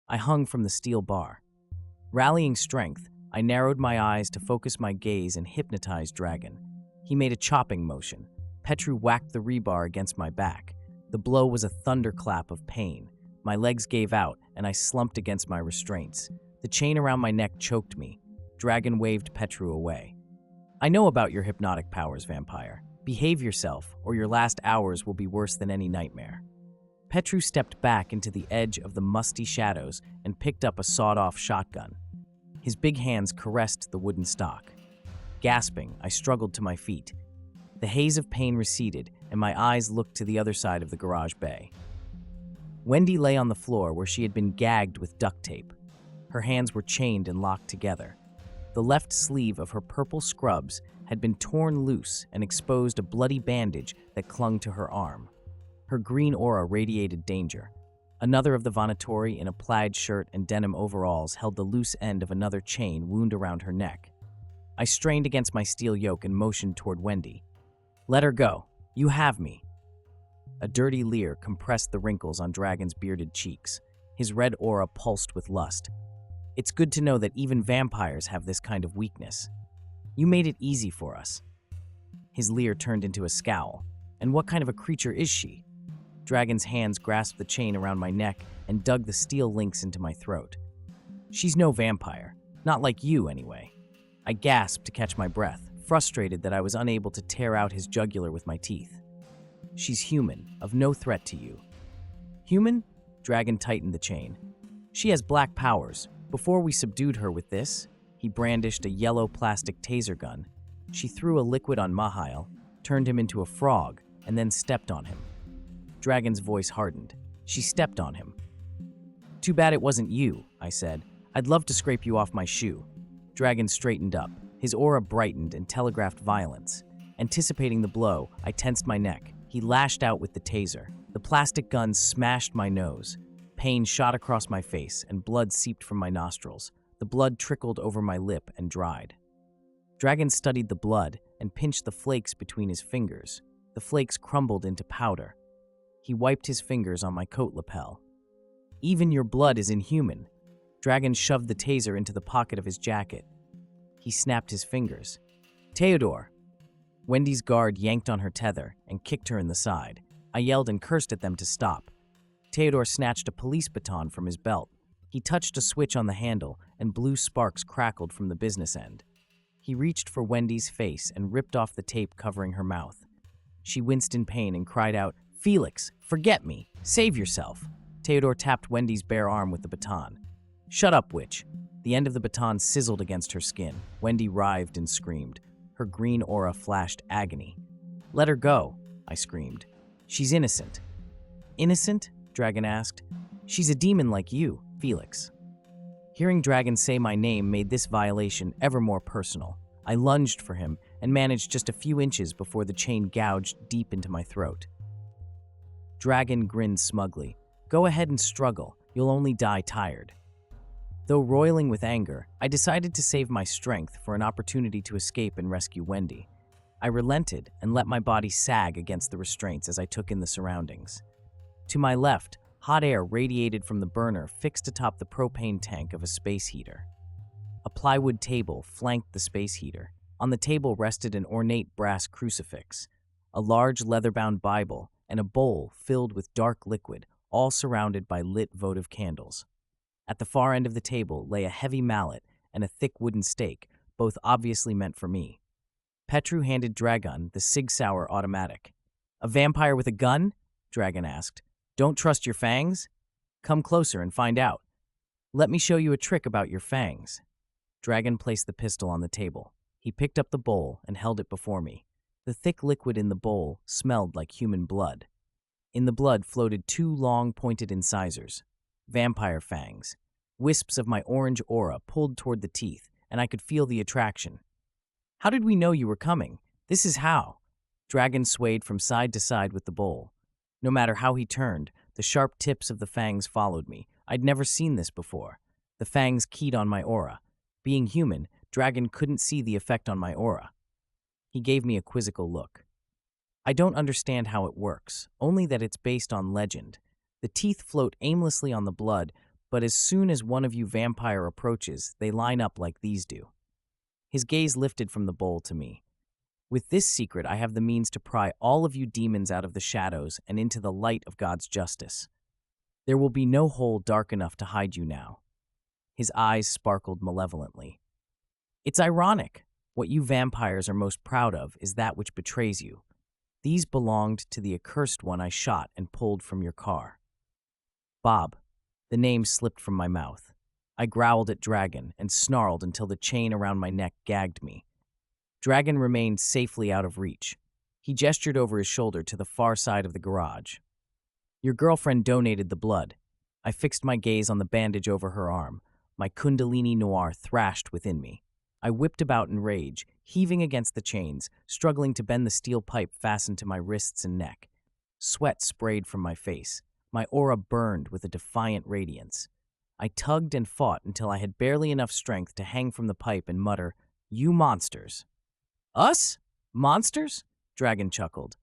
I hung from the steel bar. Rallying strength, I narrowed my eyes to focus my gaze and hypnotize Dragan. He made a chopping motion. Petru whacked the rebar against my back. The blow was a thunderclap of pain. My legs gave out, and I slumped against my restraints. The chain around my neck choked me. Dragan waved Petru away. I know about your hypnotic powers, vampire. Behave yourself, or your last hours will be worse than any nightmare. Petru stepped back into the edge of the musty shadows and picked up a sawed-off shotgun. His big hands caressed the wooden stock. Gasping, I struggled to my feet. The haze of pain receded, and my eyes looked to the other side of the garage bay. Wendy lay on the floor where she had been gagged with duct tape. Her hands were chained and locked together. The left sleeve of her purple scrubs had been torn loose and exposed a bloody bandage that clung to her arm. Her green aura radiated danger. Another of the vânätori in a plaid shirt and denim overalls held the loose end of another chain wound around her neck. I strained against my steel yoke and motioned toward Wendy. "Let her go. You have me." A dirty leer compressed the wrinkles on Dragan's bearded cheeks. His red aura pulsed with lust. "It's good to know that even vampires have this kind of weakness. You made it easy for us." His leer turned into a scowl. "And what kind of a creature is she?" Dragan's hands grasped the chain around my neck and dug the steel links into my throat. "She's no vampire. Not like you, anyway." I gasped to catch my breath, frustrated that I was unable to tear out his jugular with my teeth. "She's human, of no threat to you." "Human?" Dragan tightened the chain. "She has black powers. Before we subdued her with this," he brandished a yellow plastic taser gun. "She threw a liquid on Mihail, turned him into a frog, and then stepped on him." Dragan's voice hardened. "She stepped on him." "Too bad it wasn't you," I said. "I'd love to scrape you off my shoe." Dragan straightened up. His aura brightened and telegraphed violence. Anticipating the blow, I tensed my neck. He lashed out with the taser. The plastic gun smashed my nose. Pain shot across my face, and blood seeped from my nostrils. The blood trickled over my lip and dried. Dragan studied the blood and pinched the flakes between his fingers. The flakes crumbled into powder. He wiped his fingers on my coat lapel. "Even your blood is inhuman." Dragan shoved the taser into the pocket of his jacket. He snapped his fingers. "Teodor!" Wendy's guard yanked on her tether and kicked her in the side. I yelled and cursed at them to stop. Teodor snatched a police baton from his belt. He touched a switch on the handle, and blue sparks crackled from the business end. He reached for Wendy's face and ripped off the tape covering her mouth. She winced in pain and cried out, "Felix, forget me. Save yourself." Teodor tapped Wendy's bare arm with the baton. "Shut up, witch." The end of the baton sizzled against her skin. Wendy writhed and screamed. Her green aura flashed agony. "Let her go," I screamed. "She's innocent." "Innocent?" Dragan asked. "She's a demon like you, Felix." Hearing Dragan say my name made this violation ever more personal. I lunged for him and managed just a few inches before the chain gouged deep into my throat. Dragan grinned smugly. "Go ahead and struggle. You'll only die tired." Though roiling with anger, I decided to save my strength for an opportunity to escape and rescue Wendy. I relented and let my body sag against the restraints as I took in the surroundings. To my left, hot air radiated from the burner fixed atop the propane tank of a space heater. A plywood table flanked the space heater. On the table rested an ornate brass crucifix, a large leather-bound Bible, and a bowl filled with dark liquid, all surrounded by lit votive candles. At the far end of the table lay a heavy mallet and a thick wooden stake, both obviously meant for me. Petru handed Dragan the Sig Sauer automatic. "A vampire with a gun?" Dragan asked. "Don't trust your fangs? Come closer and find out. Let me show you a trick about your fangs." Dragan placed the pistol on the table. He picked up the bowl and held it before me. The thick liquid in the bowl smelled like human blood. In the blood floated two long, pointed incisors. Vampire fangs. Wisps of my orange aura pulled toward the teeth, and I could feel the attraction. "How did we know you were coming? This is how." Dragan swayed from side to side with the bowl. No matter how he turned, the sharp tips of the fangs followed me. I'd never seen this before. The fangs keyed on my aura. Being human, Dragan couldn't see the effect on my aura. He gave me a quizzical look. "I don't understand how it works, only that it's based on legend. The teeth float aimlessly on the blood, but as soon as one of you vampire approaches, they line up like these do." His gaze lifted from the bowl to me. "With this secret, I have the means to pry all of you demons out of the shadows and into the light of God's justice. There will be no hole dark enough to hide you now." His eyes sparkled malevolently. "It's ironic. What you vampires are most proud of is that which betrays you. These belonged to the accursed one I shot and pulled from your car." Bob. The name slipped from my mouth. I growled at Dragan and snarled until the chain around my neck gagged me. Dragan remained safely out of reach. He gestured over his shoulder to the far side of the garage. "Your girlfriend donated the blood." I fixed my gaze on the bandage over her arm. My kundalini noir thrashed within me. I whipped about in rage, heaving against the chains, struggling to bend the steel pipe fastened to my wrists and neck. Sweat sprayed from my face. My aura burned with a defiant radiance. I tugged and fought until I had barely enough strength to hang from the pipe and mutter, "You monsters." "Us? Monsters?" Dragan chuckled.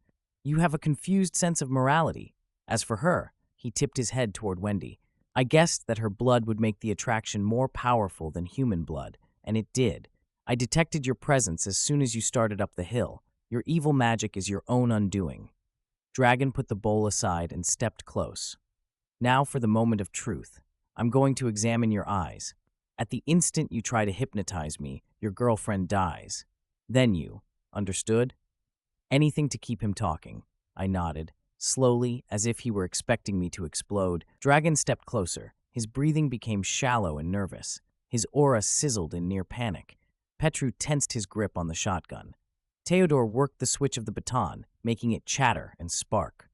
"You have a confused sense of morality. As for her," he tipped his head toward Wendy, "I guessed that her blood would make the attraction more powerful than human blood, and it did. I detected your presence as soon as you started up the hill. Your evil magic is your own undoing." Dragan put the bowl aside and stepped close. "Now for the moment of truth. I'm going to examine your eyes. At the instant you try to hypnotize me, your girlfriend dies. Then you. Understood?" "Anything to keep him talking." I nodded. Slowly, as if he were expecting me to explode, Dragan stepped closer. His breathing became shallow and nervous. His aura sizzled in near panic. Petru tensed his grip on the shotgun. Theodore worked the switch of the baton, making it chatter and spark.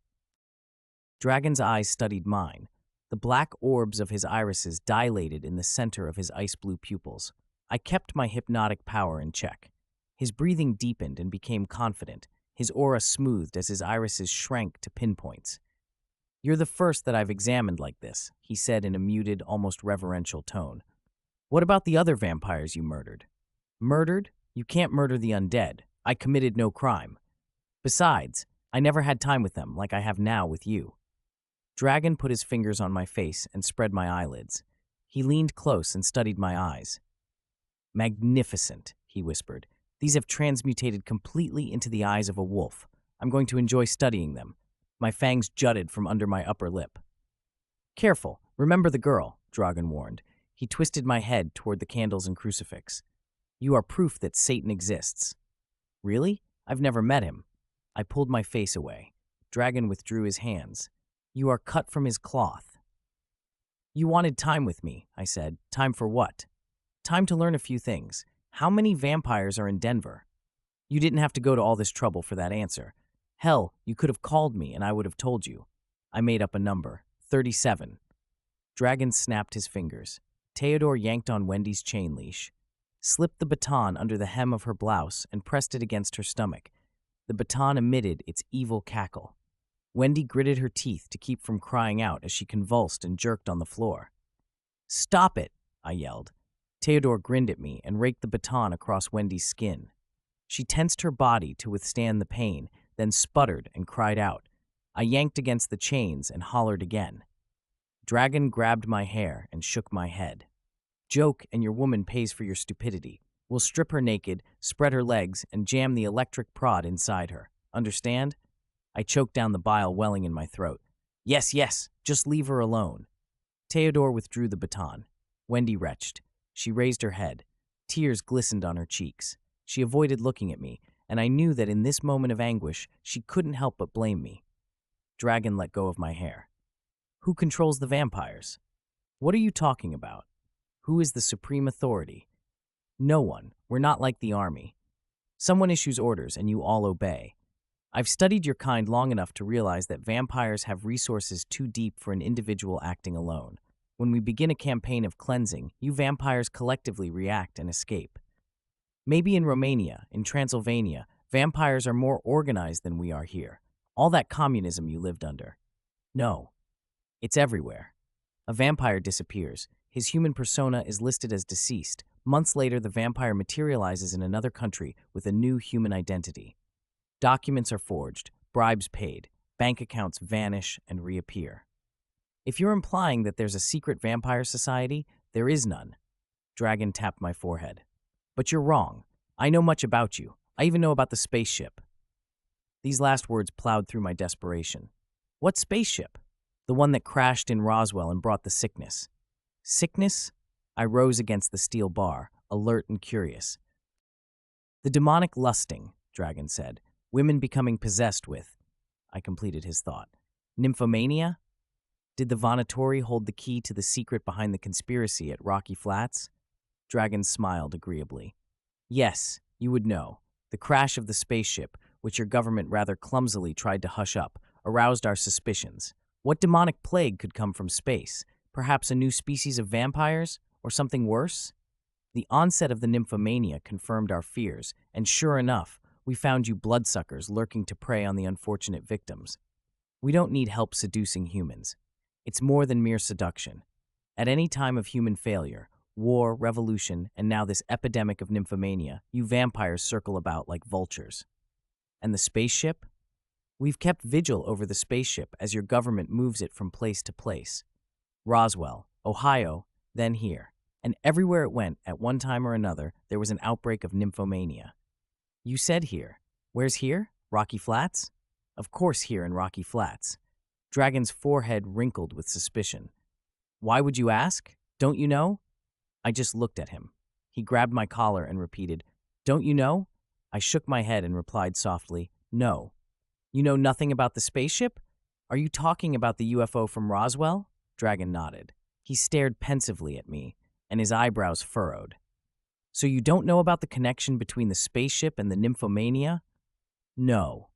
Dragan's eyes studied mine. The black orbs of his irises dilated in the center of his ice-blue pupils. I kept my hypnotic power in check. His breathing deepened and became confident. His aura smoothed as his irises shrank to pinpoints. "You're the first that I've examined like this," he said in a muted, almost reverential tone. "What about the other vampires you murdered?" "Murdered? You can't murder the undead. I committed no crime. Besides, I never had time with them like I have now with you." Dragan put his fingers on my face and spread my eyelids. He leaned close and studied my eyes. "Magnificent," he whispered. "These have transmutated completely into the eyes of a wolf. I'm going to enjoy studying them." My fangs jutted from under my upper lip. "Careful, remember the girl," Dragan warned. He twisted my head toward the candles and crucifix. "You are proof that Satan exists." "Really? I've never met him." I pulled my face away. Dragan withdrew his hands. "You are cut from his cloth." "You wanted time with me," I said. "Time for what?" "Time to learn a few things. How many vampires are in Denver?" "You didn't have to go to all this trouble for that answer. Hell, you could have called me and I would have told you." I made up a number. 37. Dragan snapped his fingers. Theodore yanked on Wendy's chain leash, slipped the baton under the hem of her blouse, and pressed it against her stomach. The baton emitted its evil cackle. Wendy gritted her teeth to keep from crying out as she convulsed and jerked on the floor. "Stop it!" I yelled. Theodore grinned at me and raked the baton across Wendy's skin. She tensed her body to withstand the pain, then sputtered and cried out. I yanked against the chains and hollered again. Dragan grabbed my hair and shook my head. "Joke, and your woman pays for your stupidity. We'll strip her naked, spread her legs, and jam the electric prod inside her. Understand?" I choked down the bile welling in my throat. Yes, just leave her alone." Theodore withdrew the baton. Wendy retched. She raised her head. Tears glistened on her cheeks. She avoided looking at me, and I knew that in this moment of anguish, she couldn't help but blame me. Dragan let go of my hair. "Who controls the vampires?" "What are you talking about? Who is the supreme authority?" "No one. We're not like the army. Someone issues orders and you all obey. I've studied your kind long enough to realize that vampires have resources too deep for an individual acting alone. When we begin a campaign of cleansing, you vampires collectively react and escape. Maybe in Romania, in Transylvania, vampires are more organized than we are here. All that communism you lived under. No. It's everywhere. A vampire disappears. His human persona is listed as deceased. Months later, the vampire materializes in another country with a new human identity. Documents are forged, bribes paid, bank accounts vanish and reappear. If you're implying that there's a secret vampire society, there is none. Dragan tapped my forehead. But you're wrong. I know much about you. I even know about the spaceship. These last words plowed through my desperation. What spaceship? The one that crashed in Roswell and brought the sickness. Sickness? I rose against the steel bar, alert and curious. The demonic lusting, Dragan said. Women becoming possessed with. I completed his thought. Nymphomania? Did the vânätori hold the key to the secret behind the conspiracy at Rocky Flats? Dragan smiled agreeably. Yes, you would know. The crash of the spaceship, which your government rather clumsily tried to hush up, aroused our suspicions. What demonic plague could come from space? Perhaps a new species of vampires? Or something worse? The onset of the nymphomania confirmed our fears, and sure enough, we found you bloodsuckers lurking to prey on the unfortunate victims. We don't need help seducing humans. It's more than mere seduction. At any time of human failure, war, revolution, and now this epidemic of nymphomania, you vampires circle about like vultures. And the spaceship? We've kept vigil over the spaceship as your government moves it from place to place. Roswell, Ohio, then here. And everywhere it went, at one time or another, there was an outbreak of nymphomania. You said here. Where's here? Rocky Flats? Of course here in Rocky Flats. Dragan's forehead wrinkled with suspicion. Why would you ask? Don't you know? I just looked at him. He grabbed my collar and repeated, Don't you know? I shook my head and replied softly, No. You know nothing about the spaceship? Are you talking about the UFO from Roswell? Dragan nodded. He stared pensively at me, and his eyebrows furrowed. So you don't know about the connection between the spaceship and the nymphomania? No.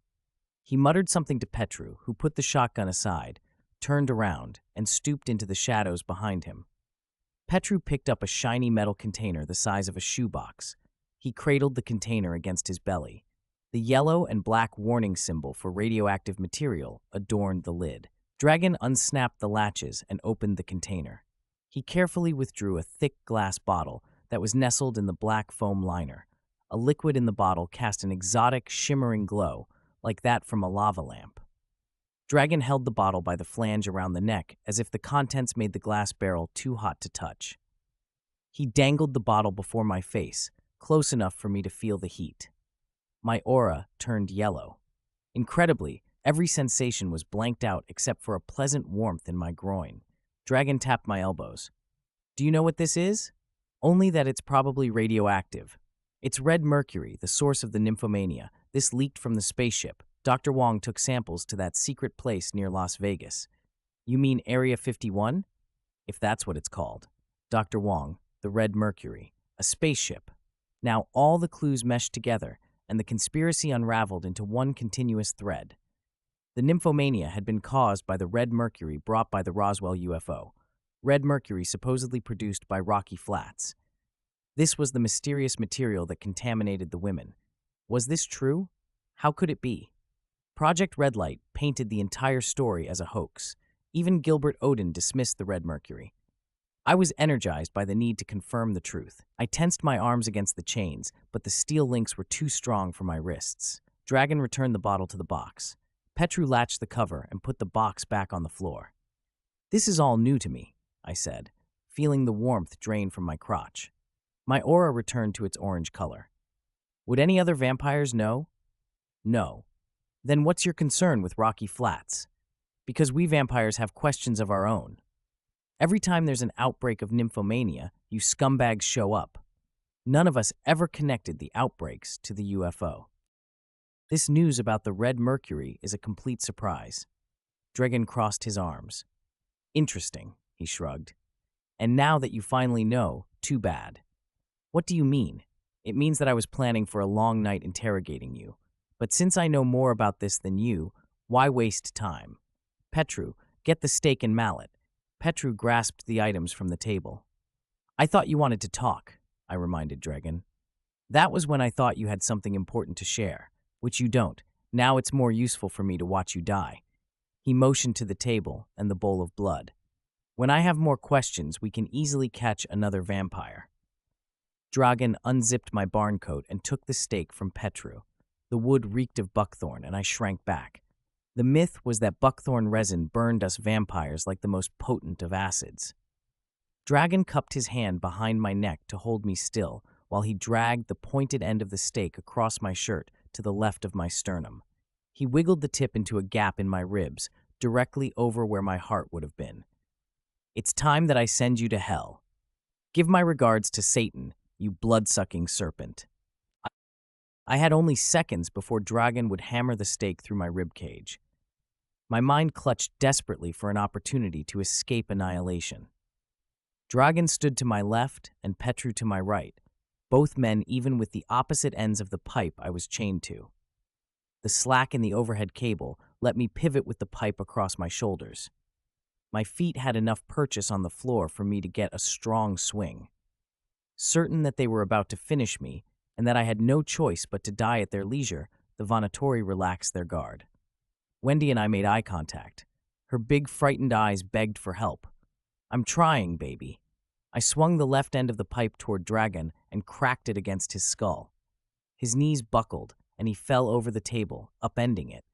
He muttered something to Petru, who put the shotgun aside, turned around, and stooped into the shadows behind him. Petru picked up a shiny metal container the size of a shoebox. He cradled the container against his belly. The yellow and black warning symbol for radioactive material adorned the lid. Dragan unsnapped the latches and opened the container. He carefully withdrew a thick glass bottle that was nestled in the black foam liner. A liquid in the bottle cast an exotic, shimmering glow, like that from a lava lamp. Dragan held the bottle by the flange around the neck as if the contents made the glass barrel too hot to touch. He dangled the bottle before my face, close enough for me to feel the heat. My aura turned yellow. Incredibly, every sensation was blanked out except for a pleasant warmth in my groin. Dragan tapped my elbows. Do you know what this is? Only that it's probably radioactive. It's red mercury, the source of the nymphomania. This leaked from the spaceship. Dr. Wong took samples to that secret place near Las Vegas. You mean Area 51? If that's what it's called. Dr. Wong, the red mercury, a spaceship. Now all the clues meshed together, and the conspiracy unraveled into one continuous thread. The nymphomania had been caused by the red mercury brought by the Roswell UFO. Red mercury supposedly produced by Rocky Flats. This was the mysterious material that contaminated the women. Was this true? How could it be? Project Redlight painted the entire story as a hoax. Even Gilbert Odin dismissed the red mercury. I was energized by the need to confirm the truth. I tensed my arms against the chains, but the steel links were too strong for my wrists. Dragan returned the bottle to the box. Petru latched the cover and put the box back on the floor. This is all new to me, I said, feeling the warmth drain from my crotch. My aura returned to its orange color. Would any other vampires know? No. Then what's your concern with Rocky Flats? Because we vampires have questions of our own. Every time there's an outbreak of nymphomania, you scumbags show up. None of us ever connected the outbreaks to the UFO. This news about the red mercury is a complete surprise. Dragan crossed his arms. Interesting, he shrugged. And now that you finally know, too bad. What do you mean? It means that I was planning for a long night interrogating you. But since I know more about this than you, why waste time? Petru, get the stake and mallet. Petru grasped the items from the table. I thought you wanted to talk, I reminded Dragan. That was when I thought you had something important to share, which you don't. Now it's more useful for me to watch you die. He motioned to the table and the bowl of blood. When I have more questions, we can easily catch another vampire. Dragan unzipped my barn coat and took the stake from Petru. The wood reeked of buckthorn, and I shrank back. The myth was that buckthorn resin burned us vampires like the most potent of acids. Dragan cupped his hand behind my neck to hold me still while he dragged the pointed end of the stake across my shirt to the left of my sternum. He wiggled the tip into a gap in my ribs, directly over where my heart would have been. "It's time that I send you to hell. Give my regards to Satan, you blood-sucking serpent." I had only seconds before Dragan would hammer the stake through my ribcage. My mind clutched desperately for an opportunity to escape annihilation. Dragan stood to my left and Petru to my right, both men even with the opposite ends of the pipe I was chained to. The slack in the overhead cable let me pivot with the pipe across my shoulders. My feet had enough purchase on the floor for me to get a strong swing. Certain that they were about to finish me, and that I had no choice but to die at their leisure, the vânätori relaxed their guard. Wendy and I made eye contact. Her big, frightened eyes begged for help. "I'm trying, baby." I swung the left end of the pipe toward Dragan and cracked it against his skull. His knees buckled, and he fell over the table, upending it.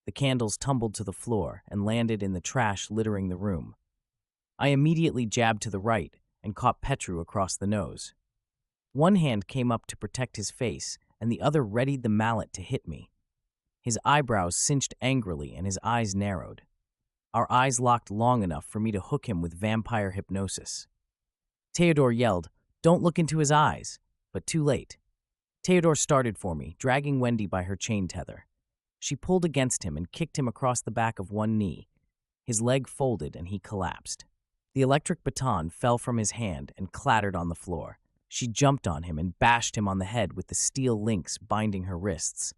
The candles tumbled to the floor and landed in the trash littering the room. I immediately jabbed to the right and caught Petru across the nose. One hand came up to protect his face, and the other readied the mallet to hit me. His eyebrows cinched angrily and his eyes narrowed. Our eyes locked long enough for me to hook him with vampire hypnosis. Theodore yelled, "Don't look into his eyes," but too late. Theodore started for me, dragging Wendy by her chain tether. She pulled against him and kicked him across the back of one knee. His leg folded and he collapsed. The electric baton fell from his hand and clattered on the floor. She jumped on him and bashed him on the head with the steel links binding her wrists.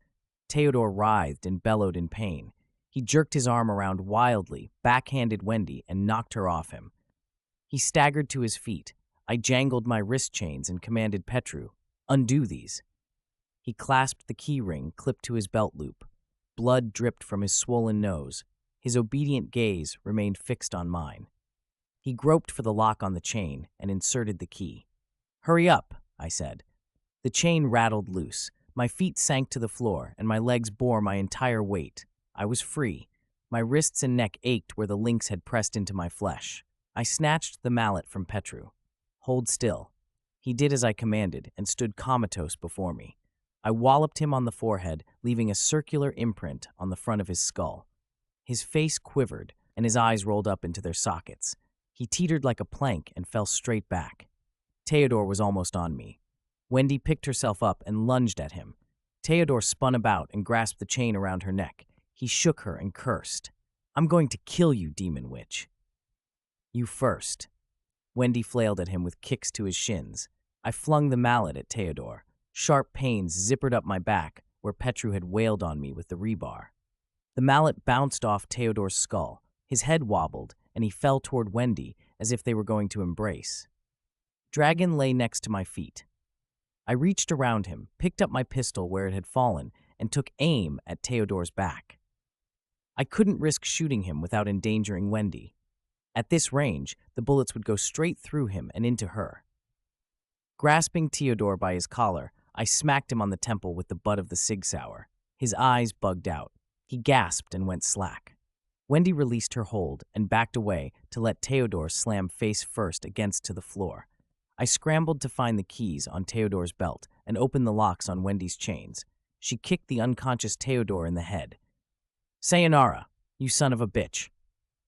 Theodore writhed and bellowed in pain. He jerked his arm around wildly, backhanded Wendy, and knocked her off him. He staggered to his feet. I jangled my wrist chains and commanded Petru, "Undo these." He clasped the key ring clipped to his belt loop. Blood dripped from his swollen nose. His obedient gaze remained fixed on mine. He groped for the lock on the chain and inserted the key. "Hurry up," I said. The chain rattled loose. My feet sank to the floor, and my legs bore my entire weight. I was free. My wrists and neck ached where the links had pressed into my flesh. I snatched the mallet from Petru. "Hold still." He did as I commanded and stood comatose before me. I walloped him on the forehead, leaving a circular imprint on the front of his skull. His face quivered, and his eyes rolled up into their sockets. He teetered like a plank and fell straight back. Theodore was almost on me. Wendy picked herself up and lunged at him. Theodore spun about and grasped the chain around her neck. He shook her and cursed. "I'm going to kill you, demon witch." "You first." Wendy flailed at him with kicks to his shins. I flung the mallet at Theodore. Sharp pains zippered up my back, where Petru had wailed on me with the rebar. The mallet bounced off Theodore's skull. His head wobbled, and he fell toward Wendy as if they were going to embrace. Dragan lay next to my feet. I reached around him, picked up my pistol where it had fallen, and took aim at Theodore's back. I couldn't risk shooting him without endangering Wendy. At this range, the bullets would go straight through him and into her. Grasping Theodore by his collar, I smacked him on the temple with the butt of the Sig Sauer. His eyes bugged out. He gasped and went slack. Wendy released her hold and backed away to let Theodore slam face first against to the floor. I scrambled to find the keys on Theodore's belt and open the locks on Wendy's chains. She kicked the unconscious Theodore in the head. "Sayonara, you son of a bitch."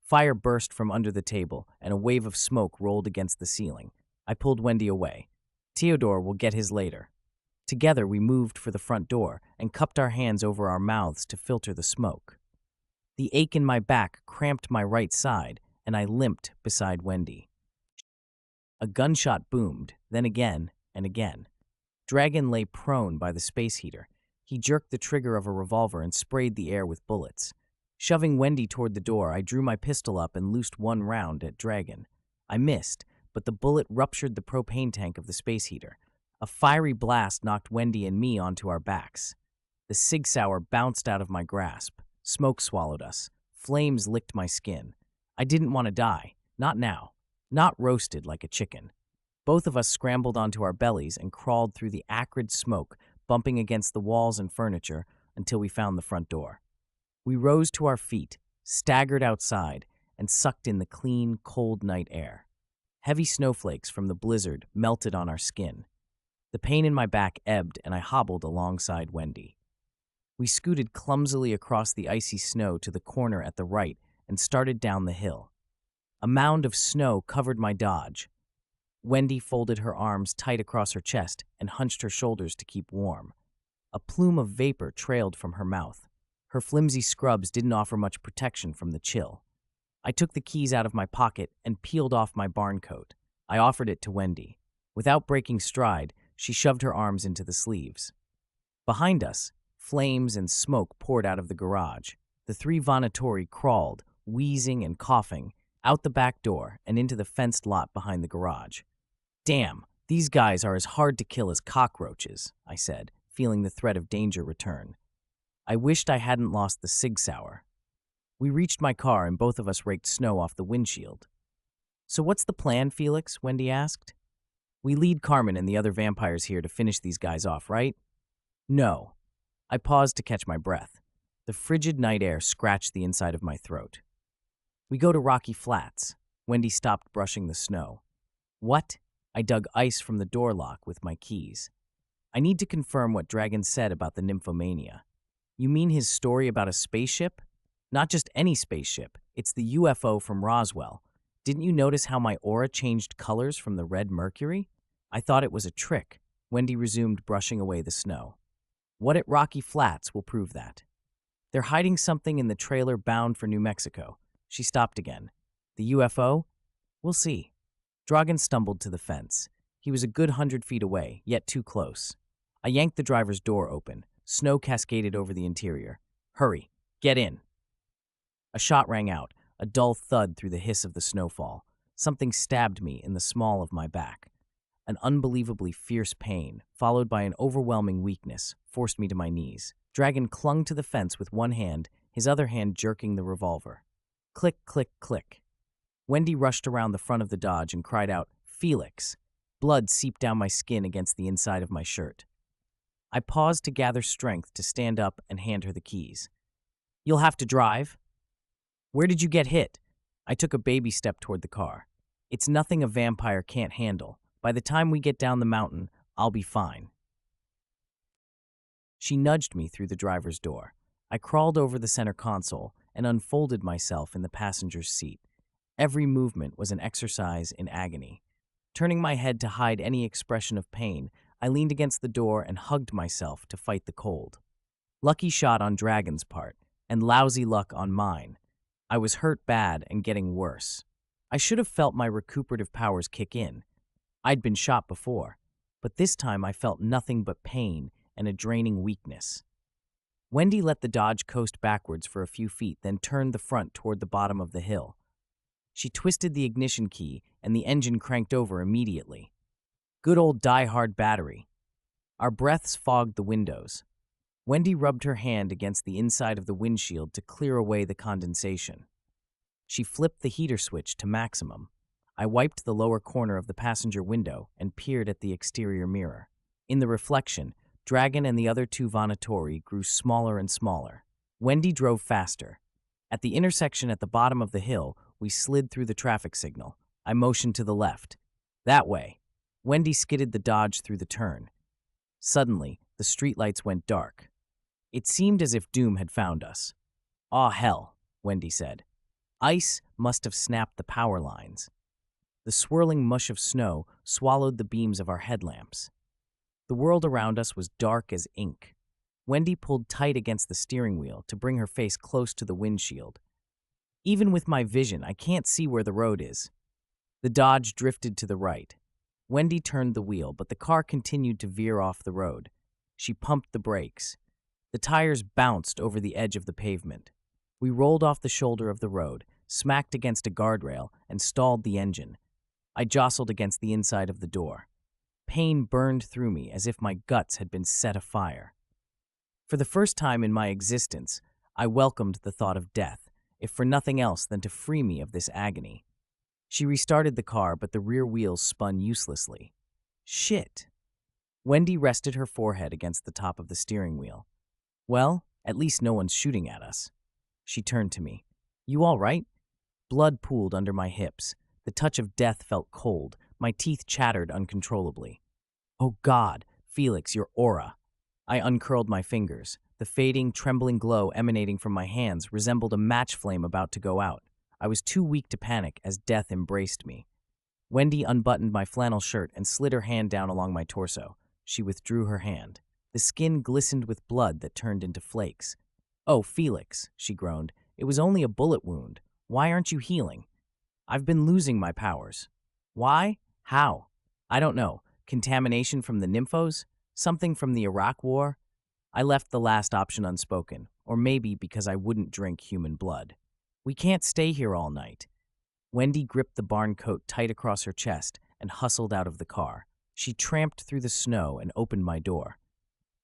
Fire burst from under the table, and a wave of smoke rolled against the ceiling. I pulled Wendy away. "Theodore will get his later." Together we moved for the front door and cupped our hands over our mouths to filter the smoke. The ache in my back cramped my right side, and I limped beside Wendy. A gunshot boomed, then again and again. Dragan lay prone by the space heater. He jerked the trigger of a revolver and sprayed the air with bullets. Shoving Wendy toward the door, I drew my pistol up and loosed one round at Dragan. I missed, but the bullet ruptured the propane tank of the space heater. A fiery blast knocked Wendy and me onto our backs. The Sig Sauer bounced out of my grasp. Smoke swallowed us. Flames licked my skin. I didn't want to die. Not now. Not roasted like a chicken. Both of us scrambled onto our bellies and crawled through the acrid smoke, bumping against the walls and furniture until we found the front door. We rose to our feet, staggered outside, and sucked in the clean, cold night air. Heavy snowflakes from the blizzard melted on our skin. The pain in my back ebbed, and I hobbled alongside Wendy. We scooted clumsily across the icy snow to the corner at the right and started down the hill. A mound of snow covered my Dodge. Wendy folded her arms tight across her chest and hunched her shoulders to keep warm. A plume of vapor trailed from her mouth. Her flimsy scrubs didn't offer much protection from the chill. I took the keys out of my pocket and peeled off my barn coat. I offered it to Wendy. Without breaking stride, she shoved her arms into the sleeves. Behind us, flames and smoke poured out of the garage. The three vânätori crawled, wheezing and coughing, out the back door and into the fenced lot behind the garage. "Damn, these guys are as hard to kill as cockroaches," I said, feeling the threat of danger return. I wished I hadn't lost the Sig Sauer. We reached my car and both of us raked snow off the windshield. "So what's the plan, Felix?" Wendy asked. "We lead Carmen and the other vampires here to finish these guys off, right?" "No." I paused to catch my breath. The frigid night air scratched the inside of my throat. "We go to Rocky Flats." Wendy stopped brushing the snow. "What?" I dug ice from the door lock with my keys. "I need to confirm what Dragan said about the nymphomania." "You mean his story about a spaceship?" "Not just any spaceship. It's the UFO from Roswell. Didn't you notice how my aura changed colors from the red mercury?" "I thought it was a trick." Wendy resumed brushing away the snow. "What at Rocky Flats will prove that?" "They're hiding something in the trailer bound for New Mexico." She stopped again. "The UFO? We'll see." Dragan stumbled to the fence. He was a good 100 feet away, yet too close. I yanked the driver's door open. Snow cascaded over the interior. "Hurry, get in." A shot rang out, a dull thud through the hiss of the snowfall. Something stabbed me in the small of my back. An unbelievably fierce pain, followed by an overwhelming weakness, forced me to my knees. Dragan clung to the fence with one hand, his other hand jerking the revolver. Click, click, click. Wendy rushed around the front of the Dodge and cried out, "Felix!" Blood seeped down my skin against the inside of my shirt. I paused to gather strength to stand up and hand her the keys. "You'll have to drive." "Where did you get hit?" I took a baby step toward the car. "It's nothing a vampire can't handle. By the time we get down the mountain, I'll be fine." She nudged me through the driver's door. I crawled over the center console and unfolded myself in the passenger's seat. Every movement was an exercise in agony. Turning my head to hide any expression of pain, I leaned against the door and hugged myself to fight the cold. Lucky shot on Dragan's part, and lousy luck on mine. I was hurt bad and getting worse. I should have felt my recuperative powers kick in. I'd been shot before, but this time I felt nothing but pain and a draining weakness. Wendy let the Dodge coast backwards for a few feet, then turned the front toward the bottom of the hill. She twisted the ignition key, and the engine cranked over immediately. Good old die-hard battery. Our breaths fogged the windows. Wendy rubbed her hand against the inside of the windshield to clear away the condensation. She flipped the heater switch to maximum. I wiped the lower corner of the passenger window and peered at the exterior mirror. In the reflection, Dragan and the other two vânätori grew smaller and smaller. Wendy drove faster. At the intersection at the bottom of the hill, we slid through the traffic signal. I motioned to the left. "That way." Wendy skidded the Dodge through the turn. Suddenly, the streetlights went dark. It seemed as if doom had found us. "Aw, hell," Wendy said. Ice must have snapped the power lines. The swirling mush of snow swallowed the beams of our headlamps. The world around us was dark as ink. Wendy pulled tight against the steering wheel to bring her face close to the windshield. Even with my vision, I can't see where the road is. The Dodge drifted to the right. Wendy turned the wheel, but the car continued to veer off the road. She pumped the brakes. The tires bounced over the edge of the pavement. We rolled off the shoulder of the road, smacked against a guardrail, and stalled the engine. I jostled against the inside of the door. Pain burned through me as if my guts had been set afire. For the first time in my existence, I welcomed the thought of death, if for nothing else than to free me of this agony. She restarted the car, but the rear wheels spun uselessly. Shit. Wendy rested her forehead against the top of the steering wheel. "Well, at least no one's shooting at us." She turned to me. You all right? Blood pooled under my hips. The touch of death felt cold. My teeth chattered uncontrollably. Oh God, Felix, your aura. I uncurled my fingers. The fading, trembling glow emanating from my hands resembled a match flame about to go out. I was too weak to panic as death embraced me. Wendy unbuttoned my flannel shirt and slid her hand down along my torso. She withdrew her hand. The skin glistened with blood that turned into flakes. Oh, Felix, she groaned. It was only a bullet wound. Why aren't you healing? I've been losing my powers. Why? How? I don't know. Contamination from the Nymphos? Something from the Iraq War? I left the last option unspoken, or maybe because I wouldn't drink human blood. We can't stay here all night. Wendy gripped the barn coat tight across her chest and hustled out of the car. She tramped through the snow and opened my door.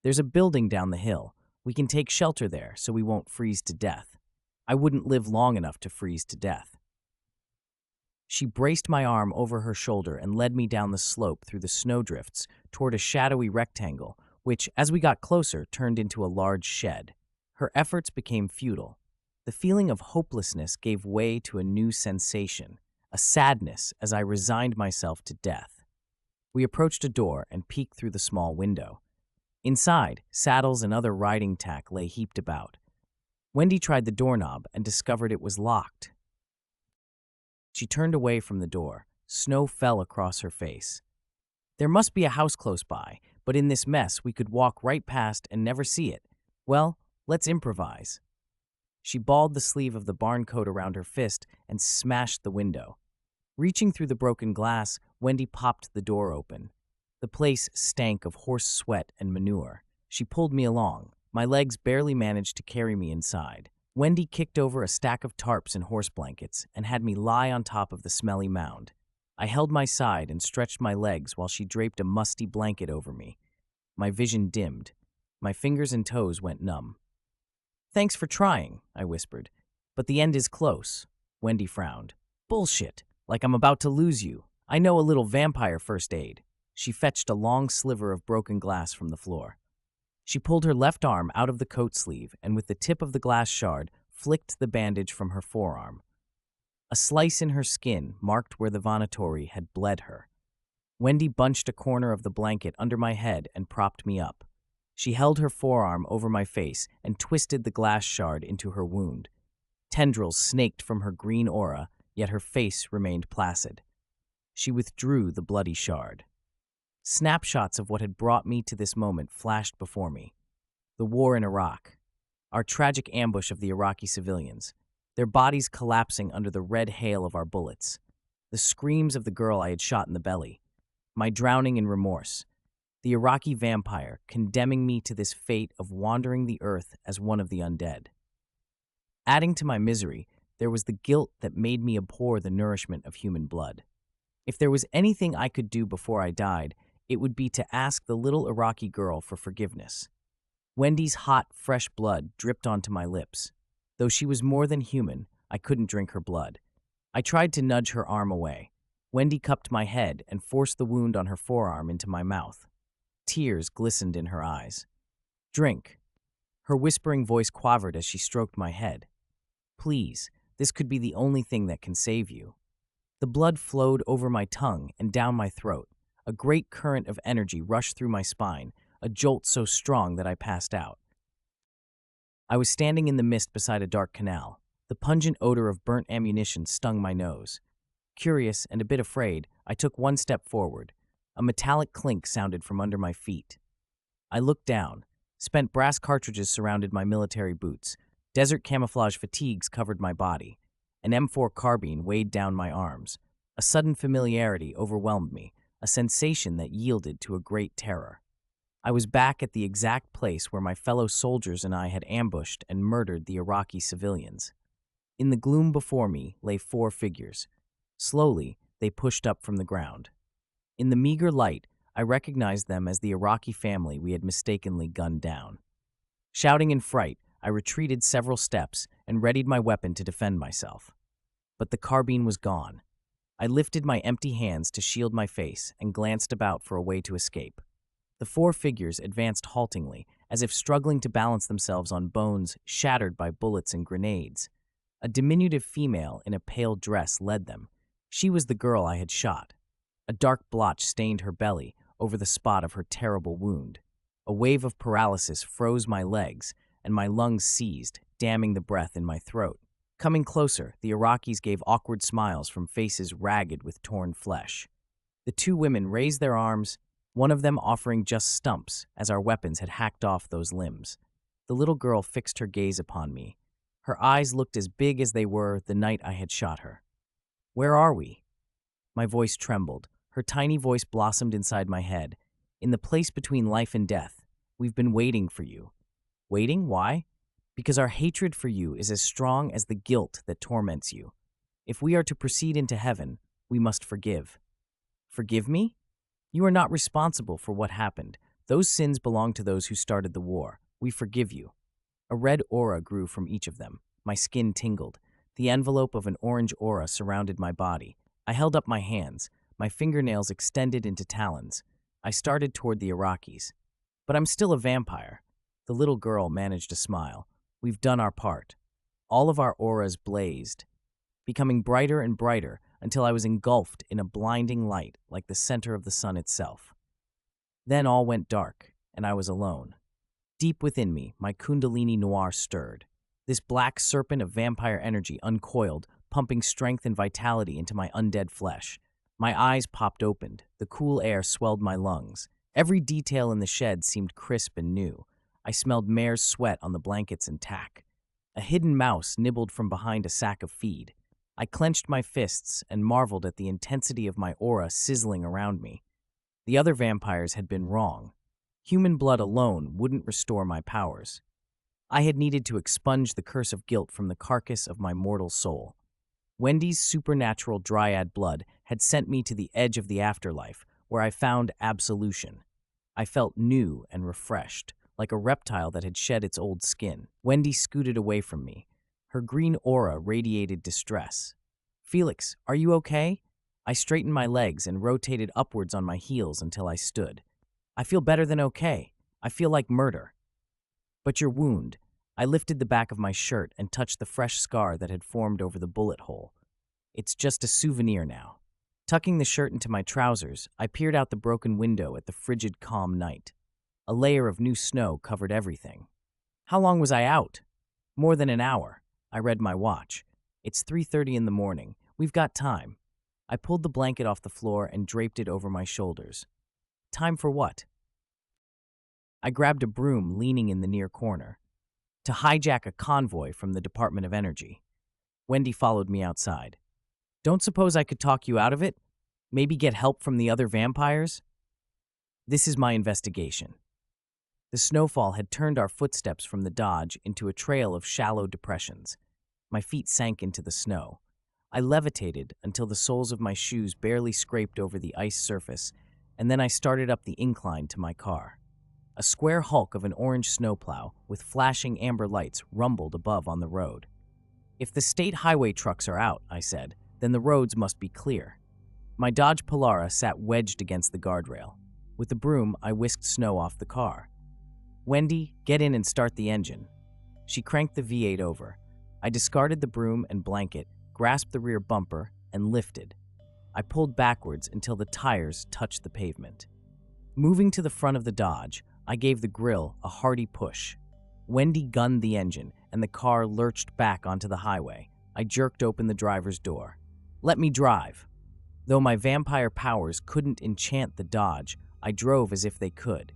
There's a building down the hill. We can take shelter there so we won't freeze to death. I wouldn't live long enough to freeze to death. She braced my arm over her shoulder and led me down the slope through the snowdrifts toward a shadowy rectangle, which, as we got closer, turned into a large shed. Her efforts became futile. The feeling of hopelessness gave way to a new sensation, a sadness as I resigned myself to death. We approached a door and peeked through the small window. Inside, saddles and other riding tack lay heaped about. Wendy tried the doorknob and discovered it was locked. She turned away from the door. Snow fell across her face. There must be a house close by, but in this mess we could walk right past and never see it. Well, let's improvise. She balled the sleeve of the barn coat around her fist and smashed the window. Reaching through the broken glass, Wendy popped the door open. The place stank of horse sweat and manure. She pulled me along. My legs barely managed to carry me inside. Wendy kicked over a stack of tarps and horse blankets and had me lie on top of the smelly mound. I held my side and stretched my legs while she draped a musty blanket over me. My vision dimmed. My fingers and toes went numb. Thanks for trying, I whispered. But the end is close. Wendy frowned. Bullshit. Like I'm about to lose you. I know a little vampire first aid. She fetched a long sliver of broken glass from the floor. She pulled her left arm out of the coat sleeve and with the tip of the glass shard flicked the bandage from her forearm. A slice in her skin marked where the vânätori had bled her. Wendy bunched a corner of the blanket under my head and propped me up. She held her forearm over my face and twisted the glass shard into her wound. Tendrils snaked from her green aura, yet her face remained placid. She withdrew the bloody shard. Snapshots of what had brought me to this moment flashed before me. The war in Iraq. Our tragic ambush of the Iraqi civilians. Their bodies collapsing under the red hail of our bullets. The screams of the girl I had shot in the belly. My drowning in remorse. The Iraqi vampire condemning me to this fate of wandering the earth as one of the undead. Adding to my misery, there was the guilt that made me abhor the nourishment of human blood. If there was anything I could do before I died, it would be to ask the little Iraqi girl for forgiveness. Wendy's hot, fresh blood dripped onto my lips. Though she was more than human, I couldn't drink her blood. I tried to nudge her arm away. Wendy cupped my head and forced the wound on her forearm into my mouth. Tears glistened in her eyes. Drink. Her whispering voice quavered as she stroked my head. Please, this could be the only thing that can save you. The blood flowed over my tongue and down my throat. A great current of energy rushed through my spine, a jolt so strong that I passed out. I was standing in the mist beside a dark canal. The pungent odor of burnt ammunition stung my nose. Curious and a bit afraid, I took one step forward. A metallic clink sounded from under my feet. I looked down. Spent brass cartridges surrounded my military boots. Desert camouflage fatigues covered my body. An M4 carbine weighed down my arms. A sudden familiarity overwhelmed me, a sensation that yielded to a great terror. I was back at the exact place where my fellow soldiers and I had ambushed and murdered the Iraqi civilians. In the gloom before me lay 4 figures. Slowly, they pushed up from the ground. In the meager light, I recognized them as the Iraqi family we had mistakenly gunned down. Shouting in fright, I retreated several steps and readied my weapon to defend myself. But the carbine was gone. I lifted my empty hands to shield my face and glanced about for a way to escape. The 4 figures advanced haltingly, as if struggling to balance themselves on bones shattered by bullets and grenades. A diminutive female in a pale dress led them. She was the girl I had shot. A dark blotch stained her belly over the spot of her terrible wound. A wave of paralysis froze my legs, and my lungs seized, damming the breath in my throat. Coming closer, the Iraqis gave awkward smiles from faces ragged with torn flesh. The two women raised their arms, one of them offering just stumps, as our weapons had hacked off those limbs. The little girl fixed her gaze upon me. Her eyes looked as big as they were the night I had shot her. "Where are we?" My voice trembled. Her tiny voice blossomed inside my head. "In the place between life and death. We've been waiting for you." "Waiting? Why?" "Because our hatred for you is as strong as the guilt that torments you. If we are to proceed into heaven, we must forgive." "Forgive me? You are not responsible for what happened. Those sins belong to those who started the war. We forgive you." A red aura grew from each of them. My skin tingled. The envelope of an orange aura surrounded my body. I held up my hands, my fingernails extended into talons. I started toward the Iraqis. "But I'm still a vampire." The little girl managed a smile. "We've done our part." All of our auras blazed, becoming brighter and brighter until I was engulfed in a blinding light like the center of the sun itself. Then all went dark, and I was alone. Deep within me, my kundalini noir stirred. This black serpent of vampire energy uncoiled, pumping strength and vitality into my undead flesh. My eyes popped open, the cool air swelled my lungs. Every detail in the shed seemed crisp and new. I smelled mare's sweat on the blankets and tack. A hidden mouse nibbled from behind a sack of feed. I clenched my fists and marveled at the intensity of my aura sizzling around me. The other vampires had been wrong. Human blood alone wouldn't restore my powers. I had needed to expunge the curse of guilt from the carcass of my mortal soul. Wendy's supernatural dryad blood had sent me to the edge of the afterlife, where I found absolution. I felt new and refreshed, like a reptile that had shed its old skin. Wendy scooted away from me. Her green aura radiated distress. "Felix, are you okay?" I straightened my legs and rotated upwards on my heels until I stood. "I feel better than okay. I feel like murder." "But your wound." I lifted the back of my shirt and touched the fresh scar that had formed over the bullet hole. "It's just a souvenir now." Tucking the shirt into my trousers, I peered out the broken window at the frigid, calm night. A layer of new snow covered everything. How long was I out? More than an hour. I read my watch. It's 3:30 in the morning. We've got time. I pulled the blanket off the floor and draped it over my shoulders. Time for what? I grabbed a broom leaning in the near corner. To hijack a convoy from the Department of Energy. Wendy followed me outside. "Don't suppose I could talk you out of it? Maybe get help from the other vampires?" "This is my investigation." The snowfall had turned our footsteps from the Dodge into a trail of shallow depressions. My feet sank into the snow. I levitated until the soles of my shoes barely scraped over the ice surface, and then I started up the incline to my car. A square hulk of an orange snowplow with flashing amber lights rumbled above on the road. "If the state highway trucks are out," I said, "then the roads must be clear." My Dodge Polara sat wedged against the guardrail. With the broom, I whisked snow off the car. "Wendy, get in and start the engine." She cranked the V8 over. I discarded the broom and blanket, grasped the rear bumper, and lifted. I pulled backwards until the tires touched the pavement. Moving to the front of the Dodge, I gave the grille a hearty push. Wendy gunned the engine, and the car lurched back onto the highway. I jerked open the driver's door. "Let me drive." Though my vampire powers couldn't enchant the Dodge, I drove as if they could.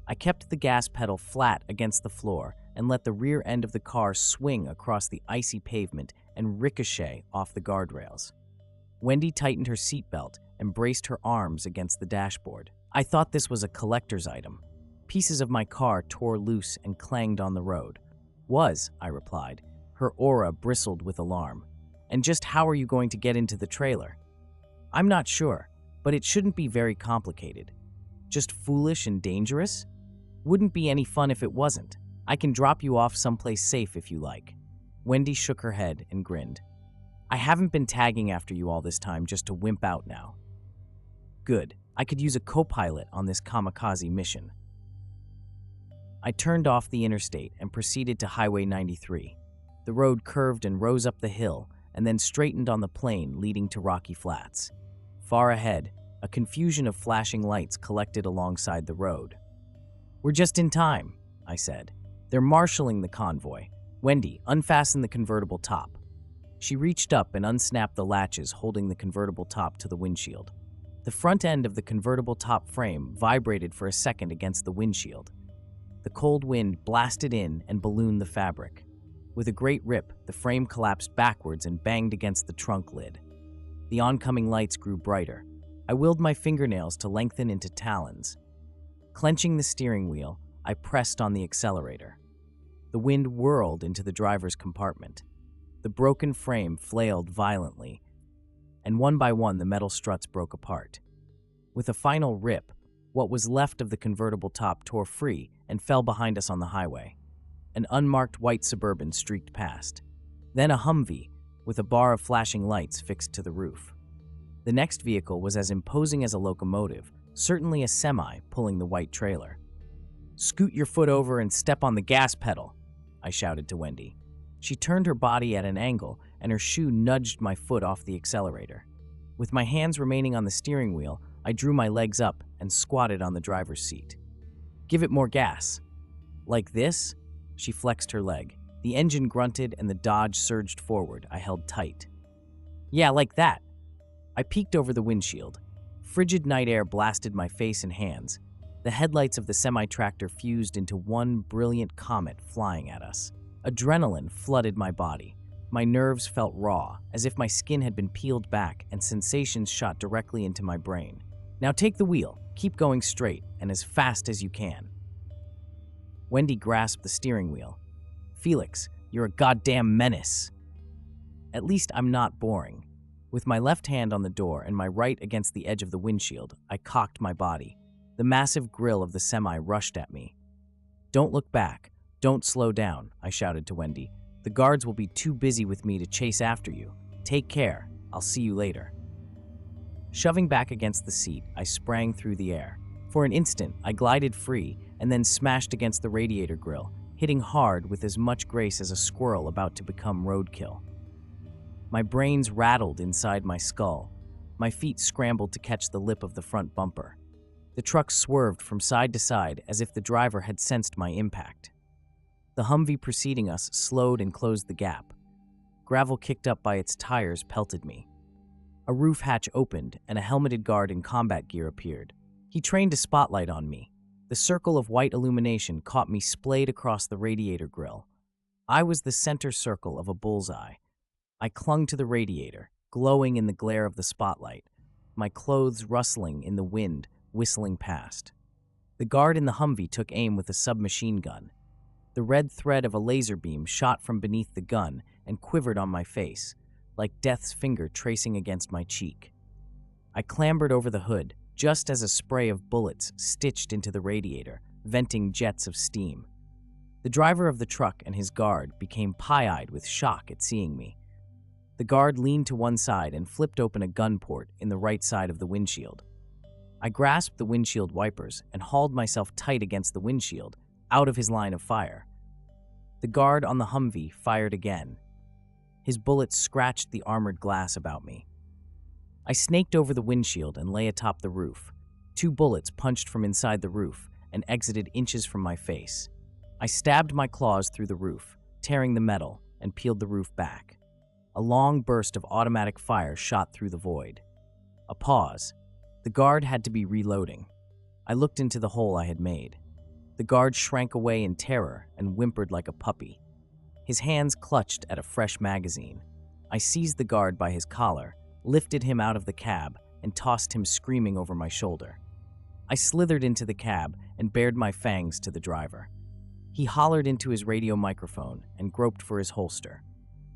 I kept the gas pedal flat against the floor and let the rear end of the car swing across the icy pavement and ricochet off the guardrails. Wendy tightened her seatbelt and braced her arms against the dashboard. I thought this was a collector's item. Pieces of my car tore loose and clanged on the road. I replied. Her aura bristled with alarm. "And just how are you going to get into the trailer?" "I'm not sure, but it shouldn't be very complicated." "Just foolish and dangerous?" "Wouldn't be any fun if it wasn't. I can drop you off someplace safe if you like." Wendy shook her head and grinned. "I haven't been tagging after you all this time just to wimp out now." "Good. I could use a co-pilot on this kamikaze mission." I turned off the interstate and proceeded to Highway 93. The road curved and rose up the hill and then straightened on the plain leading to Rocky Flats. Far ahead, a confusion of flashing lights collected alongside the road. "We're just in time," I said. "They're marshaling the convoy. Wendy, unfasten the convertible top." She reached up and unsnapped the latches holding the convertible top to the windshield. The front end of the convertible top frame vibrated for a second against the windshield. The cold wind blasted in and ballooned the fabric. With a great rip, the frame collapsed backwards and banged against the trunk lid. The oncoming lights grew brighter. I willed my fingernails to lengthen into talons. Clenching the steering wheel, I pressed on the accelerator. The wind whirled into the driver's compartment. The broken frame flailed violently, and one by one the metal struts broke apart. With a final rip, what was left of the convertible top tore free and fell behind us on the highway. An unmarked white Suburban streaked past. Then a Humvee, with a bar of flashing lights fixed to the roof. The next vehicle was as imposing as a locomotive, certainly a semi pulling the white trailer. "Scoot your foot over and step on the gas pedal," I shouted to Wendy. She turned her body at an angle, and her shoe nudged my foot off the accelerator. With my hands remaining on the steering wheel, I drew my legs up and squatted on the driver's seat. "Give it more gas." "Like this?" She flexed her leg. The engine grunted and the Dodge surged forward. I held tight. "Yeah, like that." I peeked over the windshield. Frigid night air blasted my face and hands. The headlights of the semi-tractor fused into one brilliant comet flying at us. Adrenaline flooded my body. My nerves felt raw, as if my skin had been peeled back and sensations shot directly into my brain. "Now take the wheel, keep going straight, and as fast as you can." Wendy grasped the steering wheel. "Felix, you're a goddamn menace." At least I'm not boring. With my left hand on the door and my right against the edge of the windshield, I cocked my body. The massive grille of the semi rushed at me. "Don't look back. Don't slow down," I shouted to Wendy. "The guards will be too busy with me to chase after you. Take care. I'll see you later." Shoving back against the seat, I sprang through the air. For an instant, I glided free and then smashed against the radiator grill, hitting hard with as much grace as a squirrel about to become roadkill. My brains rattled inside my skull. My feet scrambled to catch the lip of the front bumper. The truck swerved from side to side as if the driver had sensed my impact. The Humvee preceding us slowed and closed the gap. Gravel kicked up by its tires pelted me. A roof hatch opened and a helmeted guard in combat gear appeared. He trained a spotlight on me. The circle of white illumination caught me splayed across the radiator grill. I was the center circle of a bullseye. I clung to the radiator, glowing in the glare of the spotlight, my clothes rustling in the wind, whistling past. The guard in the Humvee took aim with a submachine gun. The red thread of a laser beam shot from beneath the gun and quivered on my face, like death's finger tracing against my cheek. I clambered over the hood, just as a spray of bullets stitched into the radiator, venting jets of steam. The driver of the truck and his guard became pie-eyed with shock at seeing me. The guard leaned to one side and flipped open a gun port in the right side of the windshield. I grasped the windshield wipers and hauled myself tight against the windshield, out of his line of fire. The guard on the Humvee fired again. His bullets scratched the armored glass about me. I snaked over the windshield and lay atop the roof. 2 bullets punched from inside the roof and exited inches from my face. I stabbed my claws through the roof, tearing the metal, and peeled the roof back. A long burst of automatic fire shot through the void. A pause. The guard had to be reloading. I looked into the hole I had made. The guard shrank away in terror and whimpered like a puppy. His hands clutched at a fresh magazine. I seized the guard by his collar, lifted him out of the cab, and tossed him screaming over my shoulder. I slithered into the cab and bared my fangs to the driver. He hollered into his radio microphone and groped for his holster.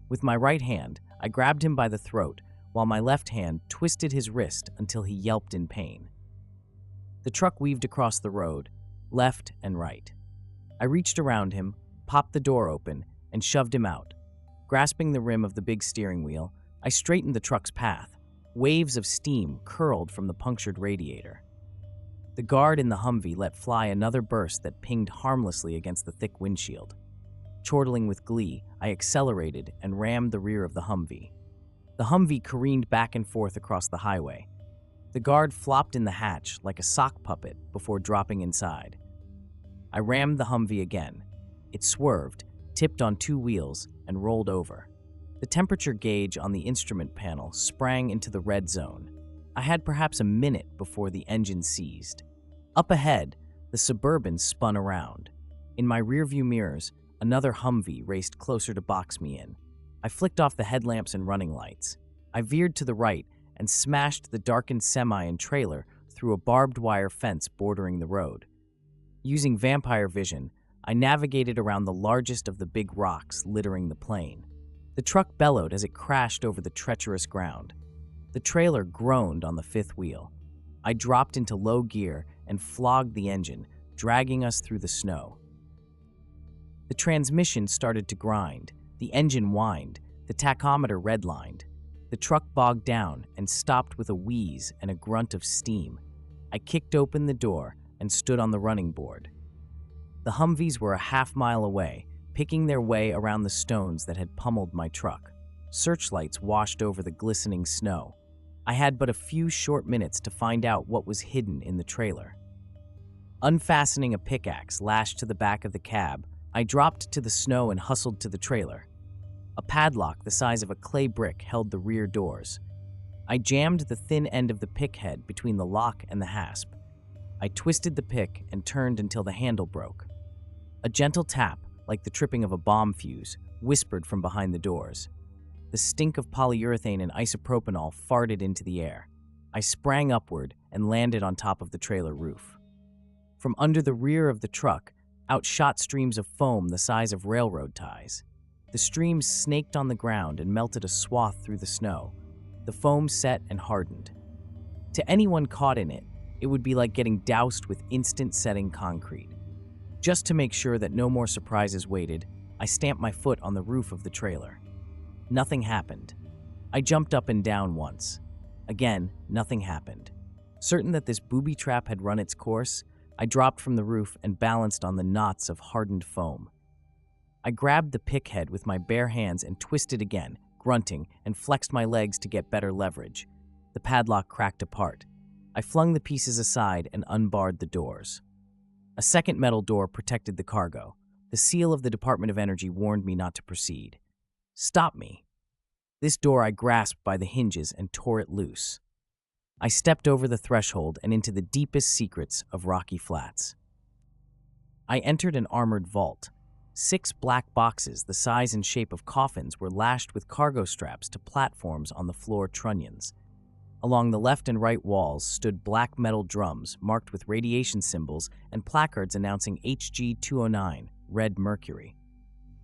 With my right hand, I grabbed him by the throat, while my left hand twisted his wrist until he yelped in pain. The truck weaved across the road, left and right. I reached around him, popped the door open, and shoved him out. Grasping the rim of the big steering wheel, I straightened the truck's path. Waves of steam curled from the punctured radiator. The guard in the Humvee let fly another burst that pinged harmlessly against the thick windshield. Chortling with glee, I accelerated and rammed the rear of the Humvee. The Humvee careened back and forth across the highway. The guard flopped in the hatch like a sock puppet before dropping inside. I rammed the Humvee again. It swerved, tipped on two wheels, and rolled over. The temperature gauge on the instrument panel sprang into the red zone. I had perhaps a minute before the engine seized. Up ahead, the Suburban spun around. In my rearview mirrors, another Humvee raced closer to box me in. I flicked off the headlamps and running lights. I veered to the right and smashed the darkened semi and trailer through a barbed wire fence bordering the road. Using vampire vision, I navigated around the largest of the big rocks littering the plain. The truck bellowed as it crashed over the treacherous ground. The trailer groaned on the fifth wheel. I dropped into low gear and flogged the engine, dragging us through the snow. The transmission started to grind, the engine whined, the tachometer redlined. The truck bogged down and stopped with a wheeze and a grunt of steam. I kicked open the door and stood on the running board. The Humvees were a half-mile away, picking their way around the stones that had pummeled my truck. Searchlights washed over the glistening snow. I had but a few short minutes to find out what was hidden in the trailer. Unfastening a pickaxe lashed to the back of the cab, I dropped to the snow and hustled to the trailer. A padlock the size of a clay brick held the rear doors. I jammed the thin end of the pick head between the lock and the hasp. I twisted the pick and turned until the handle broke. A gentle tap, like the tripping of a bomb fuse, whispered from behind the doors. The stink of polyurethane and isopropanol farted into the air. I sprang upward and landed on top of the trailer roof. From under the rear of the truck, outshot streams of foam the size of railroad ties. The streams snaked on the ground and melted a swath through the snow. The foam set and hardened. To anyone caught in it, it would be like getting doused with instant-setting concrete. Just to make sure that no more surprises waited, I stamped my foot on the roof of the trailer. Nothing happened. I jumped up and down once. Again, nothing happened. Certain that this booby trap had run its course, I dropped from the roof and balanced on the knots of hardened foam. I grabbed the pick head with my bare hands and twisted again, grunting, and flexed my legs to get better leverage. The padlock cracked apart. I flung the pieces aside and unbarred the doors. A second metal door protected the cargo. The seal of the Department of Energy warned me not to proceed. Stop me. This door I grasped by the hinges and tore it loose. I stepped over the threshold and into the deepest secrets of Rocky Flats. I entered an armored vault. 6 black boxes the size and shape of coffins were lashed with cargo straps to platforms on the floor trunnions. Along the left and right walls stood black metal drums marked with radiation symbols and placards announcing HG-209, red mercury.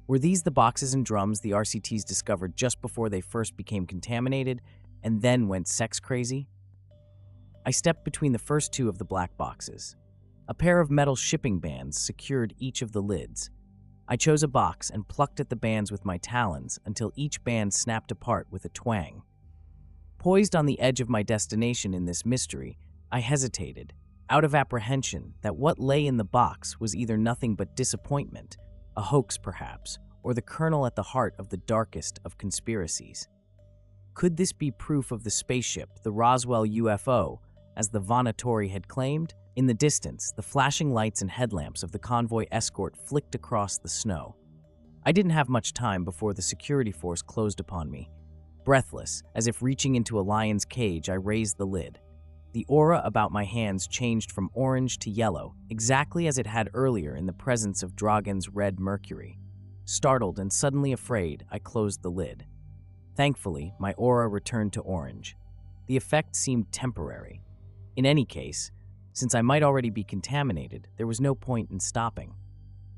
Were these the boxes and drums the RCTs discovered just before they first became contaminated and then went sex crazy? I stepped between the first 2 of the black boxes. A pair of metal shipping bands secured each of the lids. I chose a box and plucked at the bands with my talons until each band snapped apart with a twang. Poised on the edge of my destination in this mystery, I hesitated, out of apprehension that what lay in the box was either nothing but disappointment, a hoax perhaps, or the kernel at the heart of the darkest of conspiracies. Could this be proof of the spaceship, the Roswell UFO, as the vânätori had claimed? In the distance, the flashing lights and headlamps of the convoy escort flicked across the snow. I didn't have much time before the security force closed upon me. Breathless, as if reaching into a lion's cage, I raised the lid. The aura about my hands changed from orange to yellow, exactly as it had earlier in the presence of Dragan's red mercury. Startled and suddenly afraid, I closed the lid. Thankfully, my aura returned to orange. The effect seemed temporary. In any case, since I might already be contaminated, there was no point in stopping.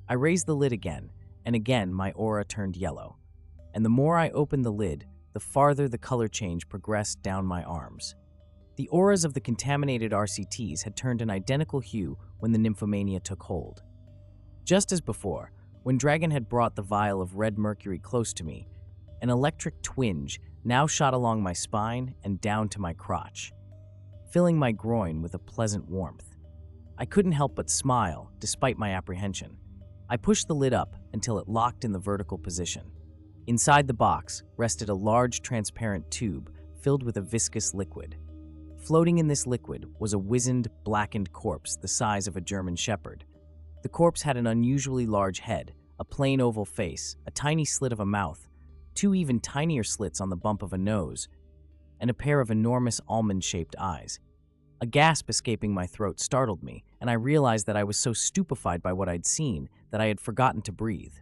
I raised the lid again, and again my aura turned yellow. And the more I opened the lid, the farther the color change progressed down my arms. The auras of the contaminated RCTs had turned an identical hue when the nymphomania took hold. Just as before, when Dragan had brought the vial of red mercury close to me, an electric twinge now shot along my spine and down to my crotch, filling my groin with a pleasant warmth. I couldn't help but smile, despite my apprehension. I pushed the lid up until it locked in the vertical position. Inside the box rested a large transparent tube filled with a viscous liquid. Floating in this liquid was a wizened, blackened corpse the size of a German shepherd. The corpse had an unusually large head, a plain oval face, a tiny slit of a mouth, two even tinier slits on the bump of a nose, and a pair of enormous almond-shaped eyes. A gasp escaping my throat startled me, and I realized that I was so stupefied by what I'd seen that I had forgotten to breathe.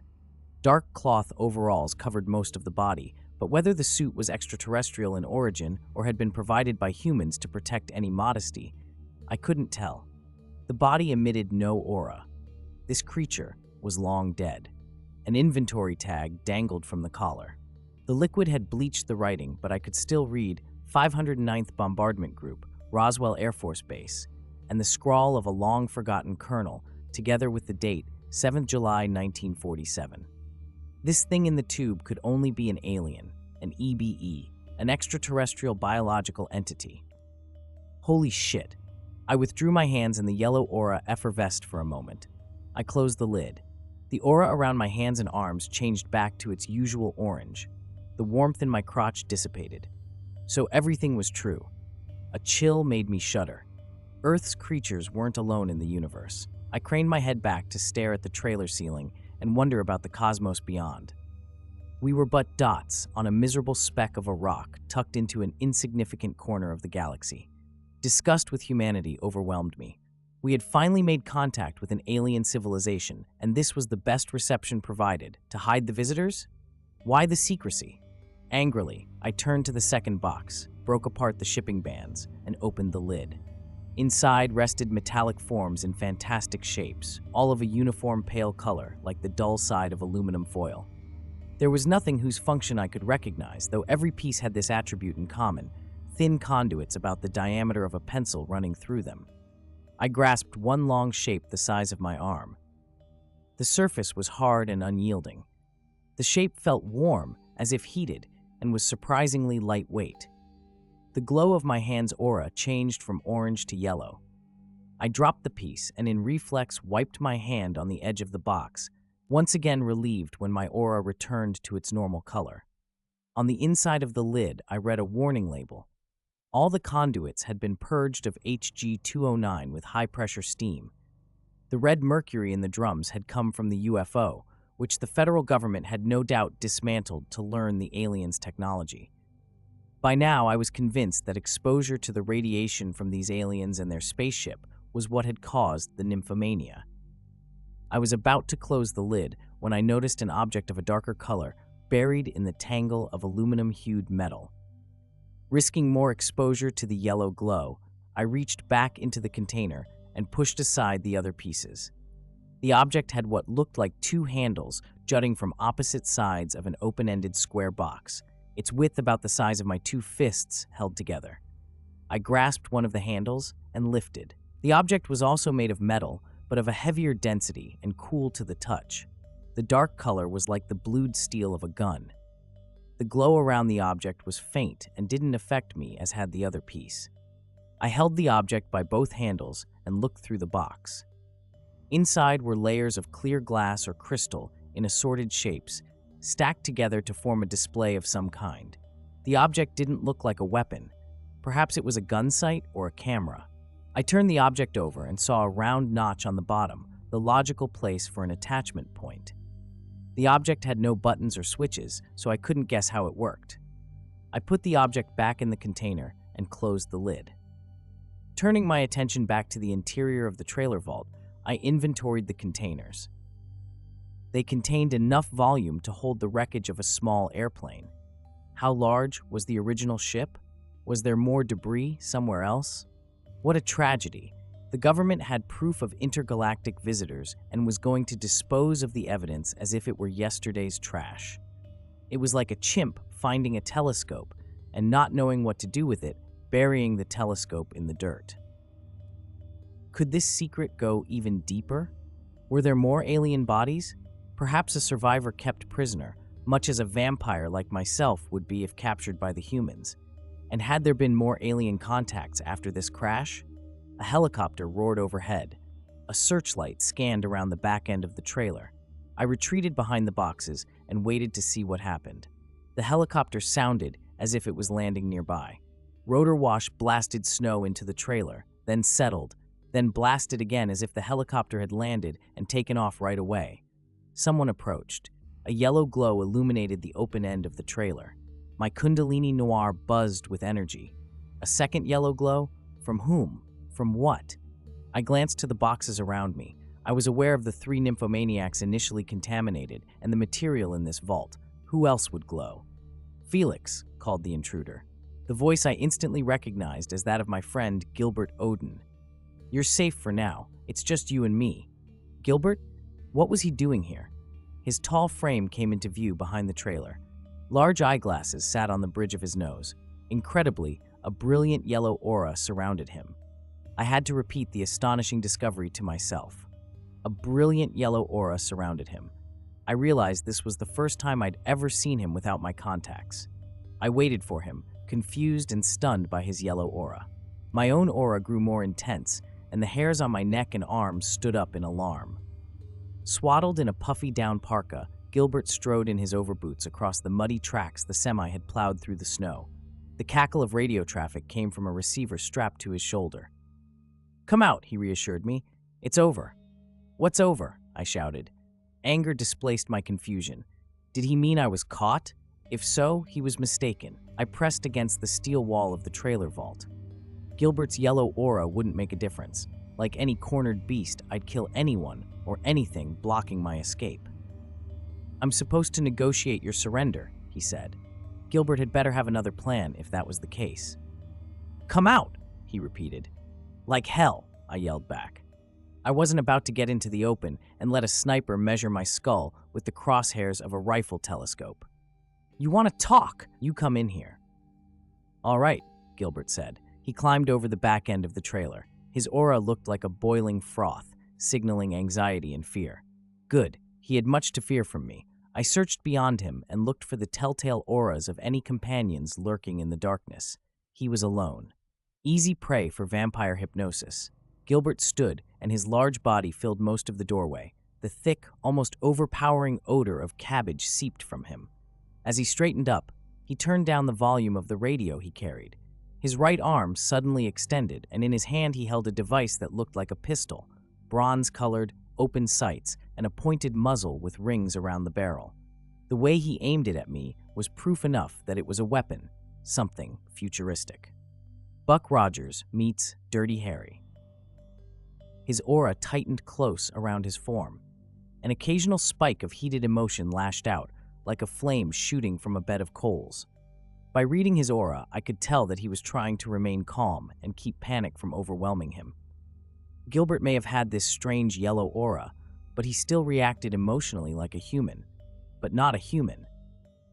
Dark cloth overalls covered most of the body, but whether the suit was extraterrestrial in origin or had been provided by humans to protect any modesty, I couldn't tell. The body emitted no aura. This creature was long dead. An inventory tag dangled from the collar. The liquid had bleached the writing, but I could still read 509th Bombardment Group, Roswell Air Force Base, and the scrawl of a long-forgotten colonel, together with the date 7th July 1947. This thing in the tube could only be an alien, an EBE, an extraterrestrial biological entity. Holy shit. I withdrew my hands and the yellow aura effervesced for a moment. I closed the lid. The aura around my hands and arms changed back to its usual orange. The warmth in my crotch dissipated. So everything was true. A chill made me shudder. Earth's creatures weren't alone in the universe. I craned my head back to stare at the trailer ceiling and wonder about the cosmos beyond. We were but dots on a miserable speck of a rock tucked into an insignificant corner of the galaxy. Disgust with humanity overwhelmed me. We had finally made contact with an alien civilization, and this was the best reception provided. To hide the visitors? Why the secrecy? Angrily, I turned to the second box, broke apart the shipping bands, and opened the lid. Inside rested metallic forms in fantastic shapes, all of a uniform pale color, like the dull side of aluminum foil. There was nothing whose function I could recognize, though every piece had this attribute in common: thin conduits about the diameter of a pencil running through them. I grasped one long shape the size of my arm. The surface was hard and unyielding. The shape felt warm, as if heated, and was surprisingly lightweight. The glow of my hand's aura changed from orange to yellow. I dropped the piece and in reflex wiped my hand on the edge of the box, once again relieved when my aura returned to its normal color. On the inside of the lid, I read a warning label. All the conduits had been purged of Hg-209 with high-pressure steam. The red mercury in the drums had come from the UFO, which the federal government had no doubt dismantled to learn the aliens' technology. By now, I was convinced that exposure to the radiation from these aliens and their spaceship was what had caused the nymphomania. I was about to close the lid when I noticed an object of a darker color buried in the tangle of aluminum-hued metal. Risking more exposure to the yellow glow, I reached back into the container and pushed aside the other pieces. The object had what looked like two handles jutting from opposite sides of an open-ended square box, its width about the size of my two fists held together. I grasped one of the handles and lifted. The object was also made of metal, but of a heavier density and cool to the touch. The dark color was like the blued steel of a gun. The glow around the object was faint and didn't affect me as had the other piece. I held the object by both handles and looked through the box. Inside were layers of clear glass or crystal in assorted shapes, stacked together to form a display of some kind. The object didn't look like a weapon. Perhaps it was a gun sight or a camera. I turned the object over and saw a round notch on the bottom, the logical place for an attachment point. The object had no buttons or switches, so I couldn't guess how it worked. I put the object back in the container and closed the lid. Turning my attention back to the interior of the trailer vault, I inventoried the containers. They contained enough volume to hold the wreckage of a small airplane. How large was the original ship? Was there more debris somewhere else? What a tragedy. The government had proof of intergalactic visitors and was going to dispose of the evidence as if it were yesterday's trash. It was like a chimp finding a telescope and not knowing what to do with it, burying the telescope in the dirt. Could this secret go even deeper? Were there more alien bodies? Perhaps a survivor kept prisoner, much as a vampire like myself would be if captured by the humans. And had there been more alien contacts after this crash? A helicopter roared overhead, A searchlight scanned around the back end of the trailer. I retreated behind the boxes and waited to see what happened. The helicopter sounded as if it was landing nearby. Rotor wash blasted snow into the trailer, then settled, then blasted again as if the helicopter had landed and taken off right away. Someone approached. A yellow glow illuminated the open end of the trailer. My Kundalini Noir buzzed with energy. A second yellow glow? From whom? From what? I glanced to the boxes around me. I was aware of the 3 nymphomaniacs initially contaminated and the material in this vault. Who else would glow? "Felix," called the intruder. The voice I instantly recognized as that of my friend Gilbert Odin. "You're safe for now. It's just you and me." Gilbert? What was he doing here? His tall frame came into view behind the trailer. Large eyeglasses sat on the bridge of his nose. Incredibly, a brilliant yellow aura surrounded him. I had to repeat the astonishing discovery to myself. A brilliant yellow aura surrounded him. I realized this was the first time I'd ever seen him without my contacts. I waited for him, confused and stunned by his yellow aura. My own aura grew more intense, and the hairs on my neck and arms stood up in alarm. Swaddled in a puffy down parka, Gilbert strode in his overboots across the muddy tracks the semi had plowed through the snow. The cackle of radio traffic came from a receiver strapped to his shoulder. "Come out," he reassured me. "It's over." "What's over?" I shouted. Anger displaced my confusion. Did he mean I was caught? If so, he was mistaken. I pressed against the steel wall of the trailer vault. Gilbert's yellow aura wouldn't make a difference. Like any cornered beast, I'd kill anyone or anything blocking my escape. "I'm supposed to negotiate your surrender," he said. Gilbert had better have another plan if that was the case. "Come out," he repeated. "Like hell," I yelled back. I wasn't about to get into the open and let a sniper measure my skull with the crosshairs of a rifle telescope. "You want to talk? You come in here." "All right," Gilbert said. He climbed over the back end of the trailer. His aura looked like a boiling froth, signaling anxiety and fear. Good. He had much to fear from me. I searched beyond him and looked for the telltale auras of any companions lurking in the darkness. He was alone. Easy prey for vampire hypnosis. Gilbert stood, and his large body filled most of the doorway. The thick, almost overpowering odor of cabbage seeped from him. As he straightened up, he turned down the volume of the radio he carried. His right arm suddenly extended, and in his hand he held a device that looked like a pistol, bronze-colored, open sights, and a pointed muzzle with rings around the barrel. The way he aimed it at me was proof enough that it was a weapon, something futuristic. Buck Rogers meets Dirty Harry. His aura tightened close around his form. An occasional spike of heated emotion lashed out, like a flame shooting from a bed of coals. By reading his aura, I could tell that he was trying to remain calm and keep panic from overwhelming him. Gilbert may have had this strange yellow aura, but he still reacted emotionally like a human. But not a human.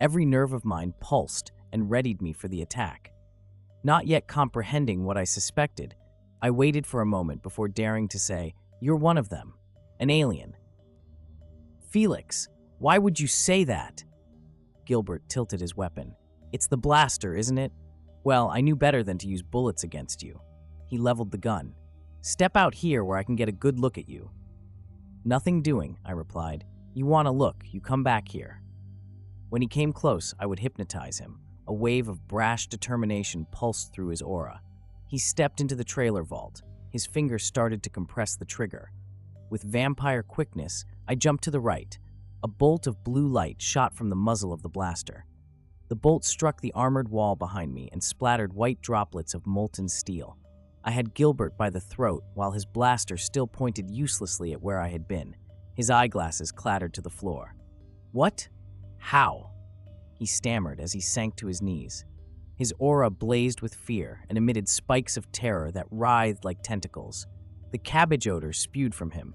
Every nerve of mine pulsed and readied me for the attack. Not yet comprehending what I suspected, I waited for a moment before daring to say, "You're one of them. An alien." "Felix, why would you say that?" Gilbert tilted his weapon. "It's the blaster, isn't it? Well, I knew better than to use bullets against you." He leveled the gun. "Step out here where I can get a good look at you." "Nothing doing," I replied. "You want to look, you come back here." When he came close, I would hypnotize him. A wave of brash determination pulsed through his aura. He stepped into the trailer vault. His fingers started to compress the trigger. With vampire quickness, I jumped to the right. A bolt of blue light shot from the muzzle of the blaster. The bolt struck the armored wall behind me and splattered white droplets of molten steel. I had Gilbert by the throat while his blaster still pointed uselessly at where I had been. His eyeglasses clattered to the floor. "What? How?" he stammered as he sank to his knees. His aura blazed with fear and emitted spikes of terror that writhed like tentacles. The cabbage odor spewed from him.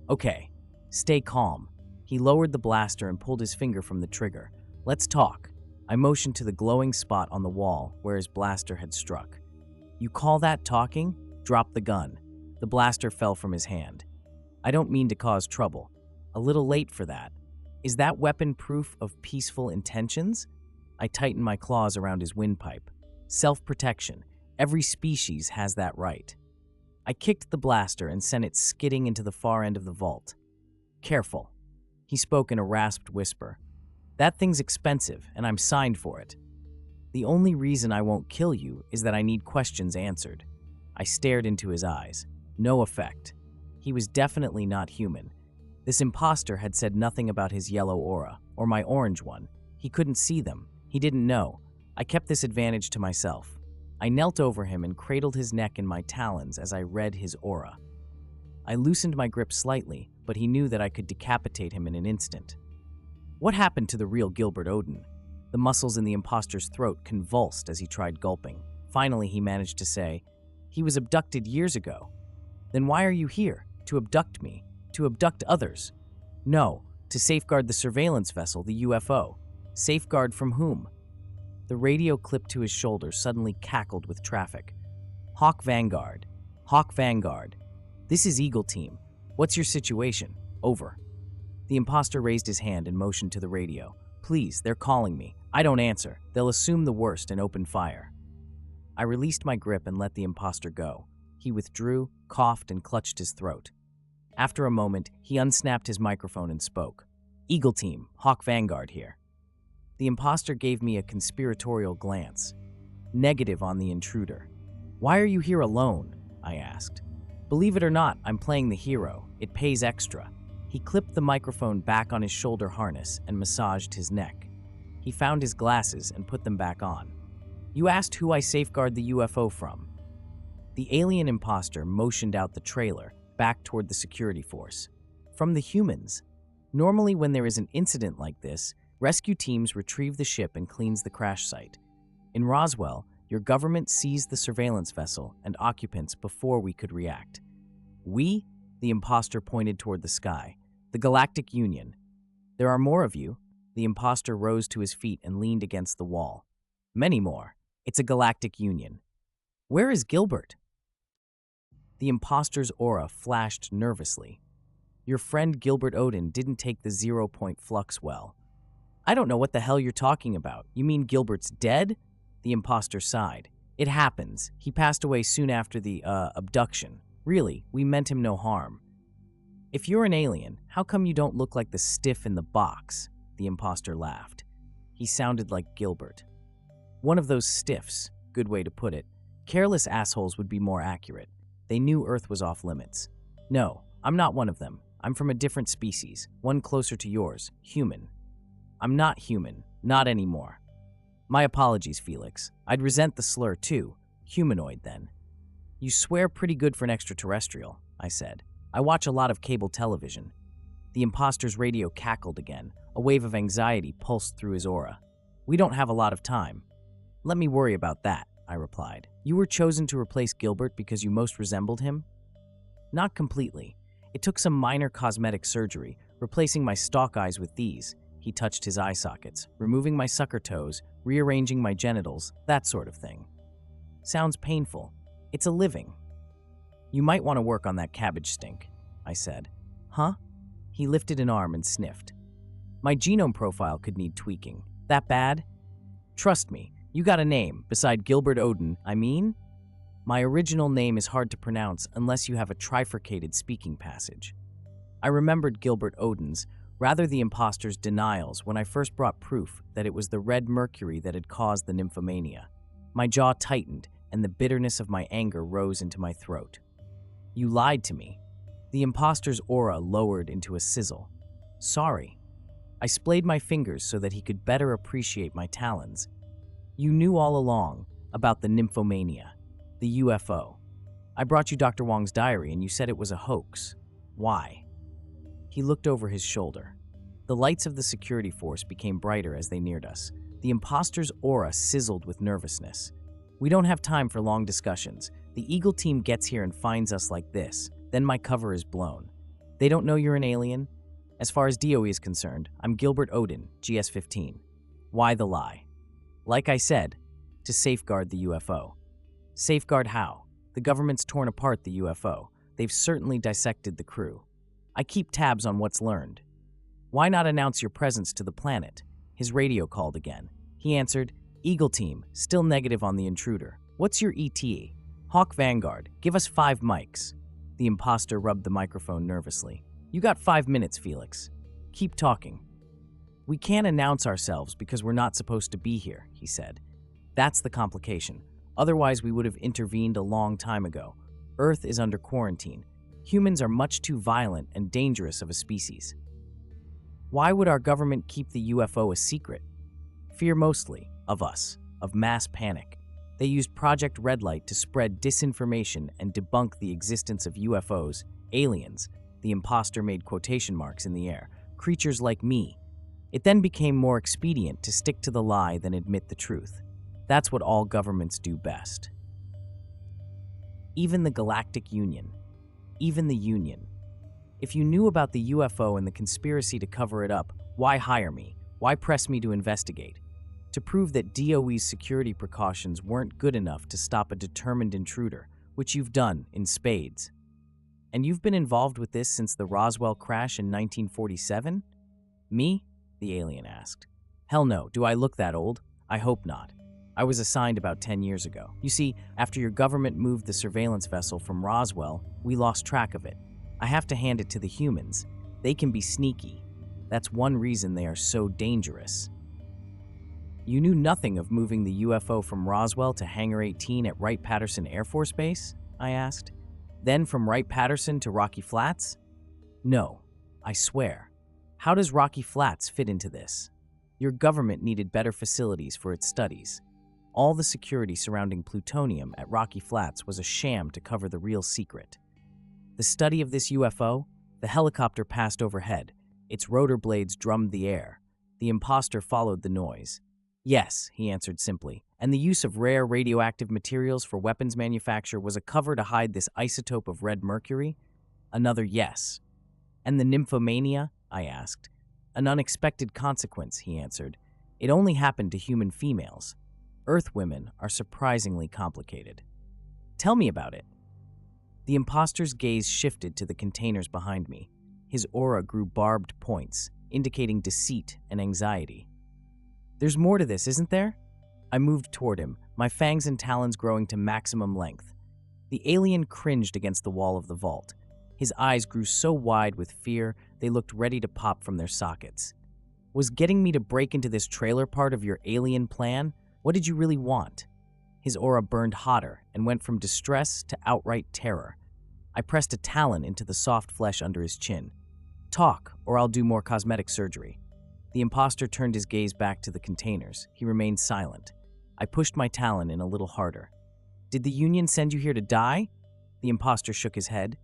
"Okay, stay calm." He lowered the blaster and pulled his finger from the trigger. "Let's talk." I motioned to the glowing spot on the wall where his blaster had struck. "You call that talking? Drop the gun." The blaster fell from his hand. "I don't mean to cause trouble. A little late for that. Is that weapon proof of peaceful intentions?" I tightened my claws around his windpipe. "Self-protection. Every species has that right." I kicked the blaster and sent it skidding into the far end of the vault. Careful. He spoke in a rasped whisper. That thing's expensive, and I'm signed for it. The only reason I won't kill you is that I need questions answered. I stared into his eyes. No effect. He was definitely not human. This imposter had said nothing about his yellow aura, or my orange one. He couldn't see them. He didn't know. I kept this advantage to myself. I knelt over him and cradled his neck in my talons as I read his aura. I loosened my grip slightly, but he knew that I could decapitate him in an instant. What happened to the real Gilbert Odin? The muscles in the imposter's throat convulsed as he tried gulping. Finally, he managed to say, "He was abducted years ago." "Then why are you here? To abduct me? To abduct others?" "No, to safeguard the surveillance vessel, the UFO." "Safeguard from whom?" The radio clipped to his shoulder suddenly cackled with traffic. "Hawk Vanguard. Hawk Vanguard. This is Eagle Team. What's your situation? Over." The imposter raised his hand and motioned to the radio. "Please, they're calling me. I don't answer. They'll assume the worst and open fire." I released my grip and let the imposter go. He withdrew, coughed, and clutched his throat. After a moment, he unsnapped his microphone and spoke. "Eagle Team, Hawk Vanguard here." The imposter gave me a conspiratorial glance. Negative on the intruder. "Why are you here alone?" I asked. "Believe it or not, I'm playing the hero. It pays extra." He clipped the microphone back on his shoulder harness and massaged his neck. He found his glasses and put them back on. "You asked who I safeguard the UFO from." The alien imposter motioned out the trailer, back toward the security force. "From the humans. Normally when there is an incident like this, rescue teams retrieve the ship and cleans the crash site. In Roswell, your government seized the surveillance vessel and occupants before we could react. We?" The imposter pointed toward the sky. "The Galactic Union. There are more of you." The imposter rose to his feet and leaned against the wall. "Many more. It's a Galactic Union." "Where is Gilbert?" The imposter's aura flashed nervously. "Your friend Gilbert Odin didn't take the 0-point flux well." "I don't know what the hell you're talking about. You mean Gilbert's dead?" The imposter sighed. "It happens. He passed away soon after the, abduction. Really, we meant him no harm." "If you're an alien, how come you don't look like the stiff in the box?" The imposter laughed. He sounded like Gilbert. "One of those stiffs, good way to put it. Careless assholes would be more accurate. They knew Earth was off limits. No, I'm not one of them. I'm from a different species, one closer to yours, human." "I'm not human, not anymore." "My apologies, Felix. I'd resent the slur too. Humanoid, then." "You swear pretty good for an extraterrestrial," I said. "I watch a lot of cable television." The imposter's radio cackled again. A wave of anxiety pulsed through his aura. "We don't have a lot of time." "Let me worry about that," I replied. "You were chosen to replace Gilbert because you most resembled him?" "Not completely. It took some minor cosmetic surgery, replacing my stalk eyes with these." He touched his eye sockets, removing my sucker toes, rearranging my genitals, that sort of thing. "Sounds painful. It's a living." "You might want to work on that cabbage stink," I said. "Huh?" He lifted an arm and sniffed. "My genome profile could need tweaking. That bad?" "Trust me, you got a name, beside Gilbert Odin, I mean?" "My original name is hard to pronounce unless you have a trifurcated speaking passage." I remembered Gilbert Odin's, rather the imposter's denials when I first brought proof that it was the red mercury that had caused the nymphomania. My jaw tightened, and the bitterness of my anger rose into my throat. "You lied to me." The imposter's aura lowered into a sizzle. "Sorry." I splayed my fingers so that he could better appreciate my talons. "You knew all along about the nymphomania, the UFO. I brought you Dr. Wong's diary and you said it was a hoax. Why?" He looked over his shoulder. The lights of the security force became brighter as they neared us. The imposter's aura sizzled with nervousness. "We don't have time for long discussions. The Eagle Team gets here and finds us like this. Then my cover is blown. They don't know you're an alien? As far as DOE is concerned, I'm Gilbert Odin, GS-15. Why the lie?" "Like I said, to safeguard the UFO." "Safeguard how? The government's torn apart the UFO. They've certainly dissected the crew. I keep tabs on what's learned." "Why not announce your presence to the planet?" His radio called again. He answered, "Eagle Team, still negative on the intruder. What's your ETA?" Hawk Vanguard, give us 5 mics. The imposter rubbed the microphone nervously. You got 5 minutes, Felix. Keep talking. We can't announce ourselves because we're not supposed to be here, he said. That's the complication. Otherwise, we would have intervened a long time ago. Earth is under quarantine. Humans are much too violent and dangerous of a species. Why would our government keep the UFO a secret? Fear mostly of us, of mass panic. They used Project Red Light to spread disinformation and debunk the existence of UFOs, aliens. The imposter made quotation marks in the air, creatures like me. It then became more expedient to stick to the lie than admit the truth. That's what all governments do best. Even the Galactic Union. Even the Union. If you knew about the UFO and the conspiracy to cover it up, why hire me? Why press me to investigate? To prove that DOE's security precautions weren't good enough to stop a determined intruder, which you've done in spades. And you've been involved with this since the Roswell crash in 1947? Me? The alien asked. Hell no, do I look that old? I hope not. I was assigned about 10 years ago. You see, after your government moved the surveillance vessel from Roswell, we lost track of it. I have to hand it to the humans. They can be sneaky. That's one reason they are so dangerous. You knew nothing of moving the UFO from Roswell to Hangar 18 at Wright-Patterson Air Force Base? I asked. Then from Wright-Patterson to Rocky Flats? No, I swear. How does Rocky Flats fit into this? Your government needed better facilities for its studies. All the security surrounding plutonium at Rocky Flats was a sham to cover the real secret. The study of this UFO, the helicopter passed overhead. Its rotor blades drummed the air. The imposter followed the noise. Yes, he answered simply, and the use of rare radioactive materials for weapons manufacture was a cover to hide this isotope of red mercury? Another yes. And the nymphomania? I asked. An unexpected consequence, he answered. It only happened to human females. Earth women are surprisingly complicated. Tell me about it. The imposter's gaze shifted to the containers behind me. His aura grew barbed points, indicating deceit and anxiety. There's more to this, isn't there? I moved toward him, my fangs and talons growing to maximum length. The alien cringed against the wall of the vault. His eyes grew so wide with fear, they looked ready to pop from their sockets. Was getting me to break into this trailer part of your alien plan? What did you really want? His aura burned hotter and went from distress to outright terror. I pressed a talon into the soft flesh under his chin. Talk, or I'll do more cosmetic surgery. The imposter turned his gaze back to the containers. He remained silent. I pushed my talon in a little harder. Did the Union send you here to die? The imposter shook his head.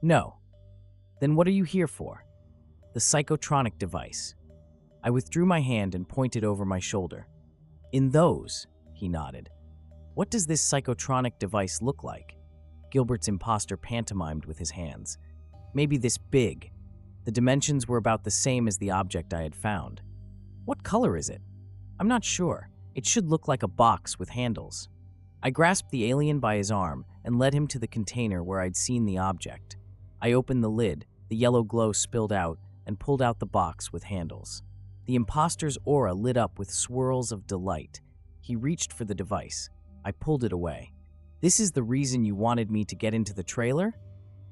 No. Then what are you here for? The psychotronic device. I withdrew my hand and pointed over my shoulder. In those, he nodded. What does this psychotronic device look like? Gilbert's imposter pantomimed with his hands. Maybe this big. The dimensions were about the same as the object I had found. What color is it? I'm not sure. It should look like a box with handles. I grasped the alien by his arm and led him to the container where I'd seen the object. I opened the lid, the yellow glow spilled out, and pulled out the box with handles. The imposter's aura lit up with swirls of delight. He reached for the device. I pulled it away. This is the reason you wanted me to get into the trailer?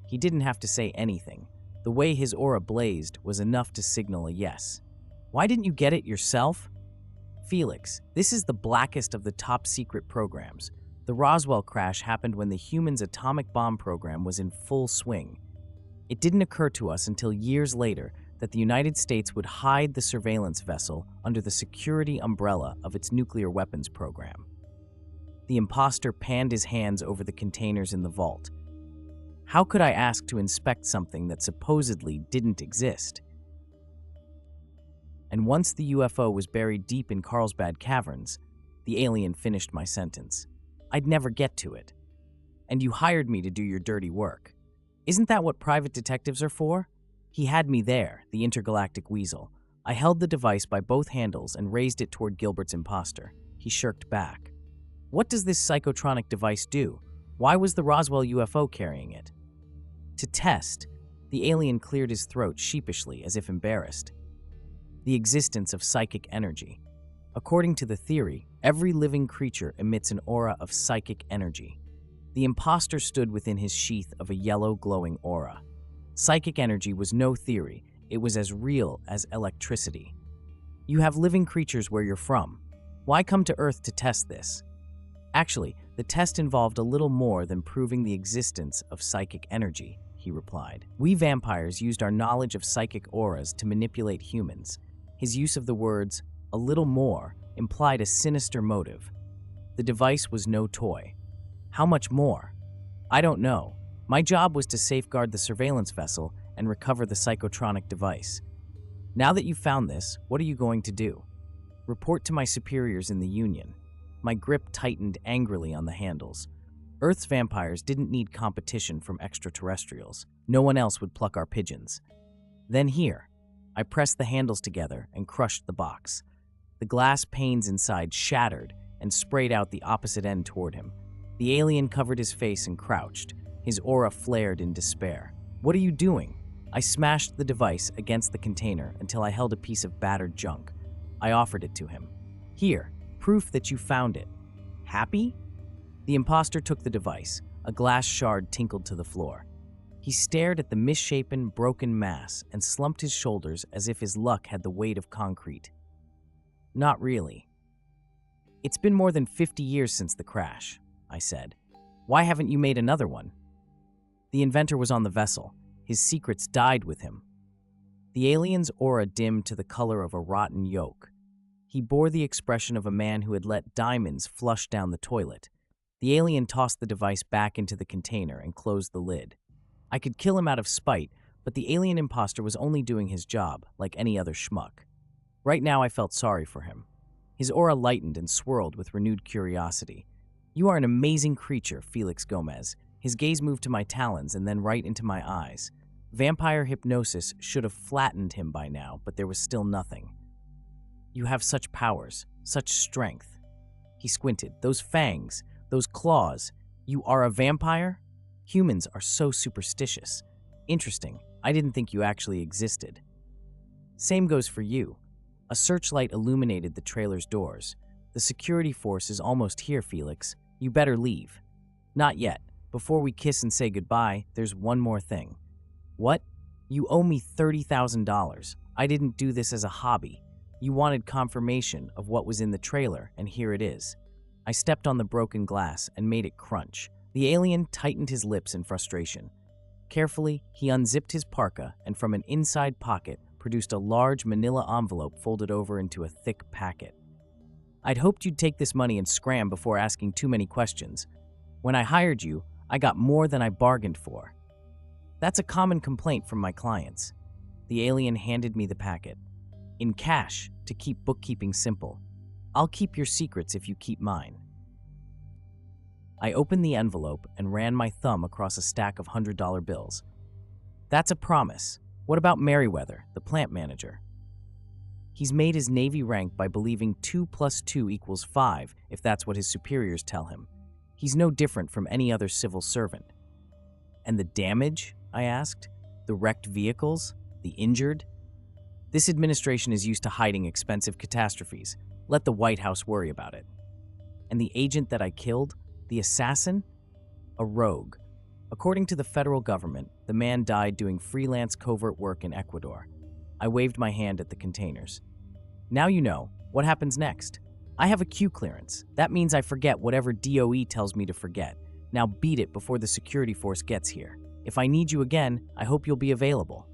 He didn't have to say anything. The way his aura blazed was enough to signal a yes. Why didn't you get it yourself? Felix, this is the blackest of the top-secret programs. The Roswell crash happened when the humans' atomic bomb program was in full swing. It didn't occur to us until years later that the United States would hide the surveillance vessel under the security umbrella of its nuclear weapons program. The imposter panned his hands over the containers in the vault. How could I ask to inspect something that supposedly didn't exist? And once the UFO was buried deep in Carlsbad Caverns, the alien finished my sentence. I'd never get to it. And you hired me to do your dirty work. Isn't that what private detectives are for? He had me there, the intergalactic weasel. I held the device by both handles and raised it toward Gilbert's imposter. He shirked back. What does this psychotronic device do? Why was the Roswell UFO carrying it? To test, the alien cleared his throat sheepishly as if embarrassed. The existence of psychic energy. According to the theory, every living creature emits an aura of psychic energy. The imposter stood within his sheath of a yellow, glowing aura. Psychic energy was no theory, it was as real as electricity. You have living creatures where you're from. Why come to Earth to test this? Actually, the test involved a little more than proving the existence of psychic energy, he replied. We vampires used our knowledge of psychic auras to manipulate humans. His use of the words, "a little more," implied a sinister motive. The device was no toy. How much more? I don't know. My job was to safeguard the surveillance vessel and recover the psychotronic device. Now that you've found this, what are you going to do? Report to my superiors in the Union. My grip tightened angrily on the handles. Earth's vampires didn't need competition from extraterrestrials. No one else would pluck our pigeons. Then here, I pressed the handles together and crushed the box. The glass panes inside shattered and sprayed out the opposite end toward him. The alien covered his face and crouched. His aura flared in despair. What are you doing? I smashed the device against the container until I held a piece of battered junk. I offered it to him. Here, proof that you found it. Happy? The imposter took the device. A glass shard tinkled to the floor. He stared at the misshapen, broken mass and slumped his shoulders as if his luck had the weight of concrete. Not really. It's been more than 50 years since the crash, I said. Why haven't you made another one? The inventor was on the vessel. His secrets died with him. The alien's aura dimmed to the color of a rotten yolk. He bore the expression of a man who had let diamonds flush down the toilet. The alien tossed the device back into the container and closed the lid. I could kill him out of spite, but the alien imposter was only doing his job, like any other schmuck. Right now I felt sorry for him. His aura lightened and swirled with renewed curiosity. You are an amazing creature, Felix Gomez. His gaze moved to my talons and then right into my eyes. Vampire hypnosis should have flattened him by now, but there was still nothing. You have such powers, such strength. He squinted. Those fangs, those claws. You are a vampire? Humans are so superstitious. Interesting. I didn't think you actually existed. Same goes for you. A searchlight illuminated the trailer's doors. The security force is almost here, Felix. You better leave. Not yet. Before we kiss and say goodbye, there's one more thing. What? You owe me $30,000. I didn't do this as a hobby. You wanted confirmation of what was in the trailer, and here it is. I stepped on the broken glass and made it crunch. The alien tightened his lips in frustration. Carefully, he unzipped his parka and from an inside pocket produced a large manila envelope folded over into a thick packet. I'd hoped you'd take this money and scram before asking too many questions. When I hired you, I got more than I bargained for. That's a common complaint from my clients. The alien handed me the packet. In cash, to keep bookkeeping simple. I'll keep your secrets if you keep mine. I opened the envelope and ran my thumb across a stack of $100 bills. That's a promise. What about Merriweather, the plant manager? He's made his Navy rank by believing 2 + 2 = 5 if that's what his superiors tell him. He's no different from any other civil servant. And the damage? I asked. The wrecked vehicles? The injured? This administration is used to hiding expensive catastrophes. Let the White House worry about it. And the agent that I killed? The assassin? A rogue. According to the federal government, the man died doing freelance covert work in Ecuador. I waved my hand at the containers. Now you know. What happens next? I have a Q clearance. That means I forget whatever DOE tells me to forget. Now beat it before the security force gets here. If I need you again, I hope you'll be available.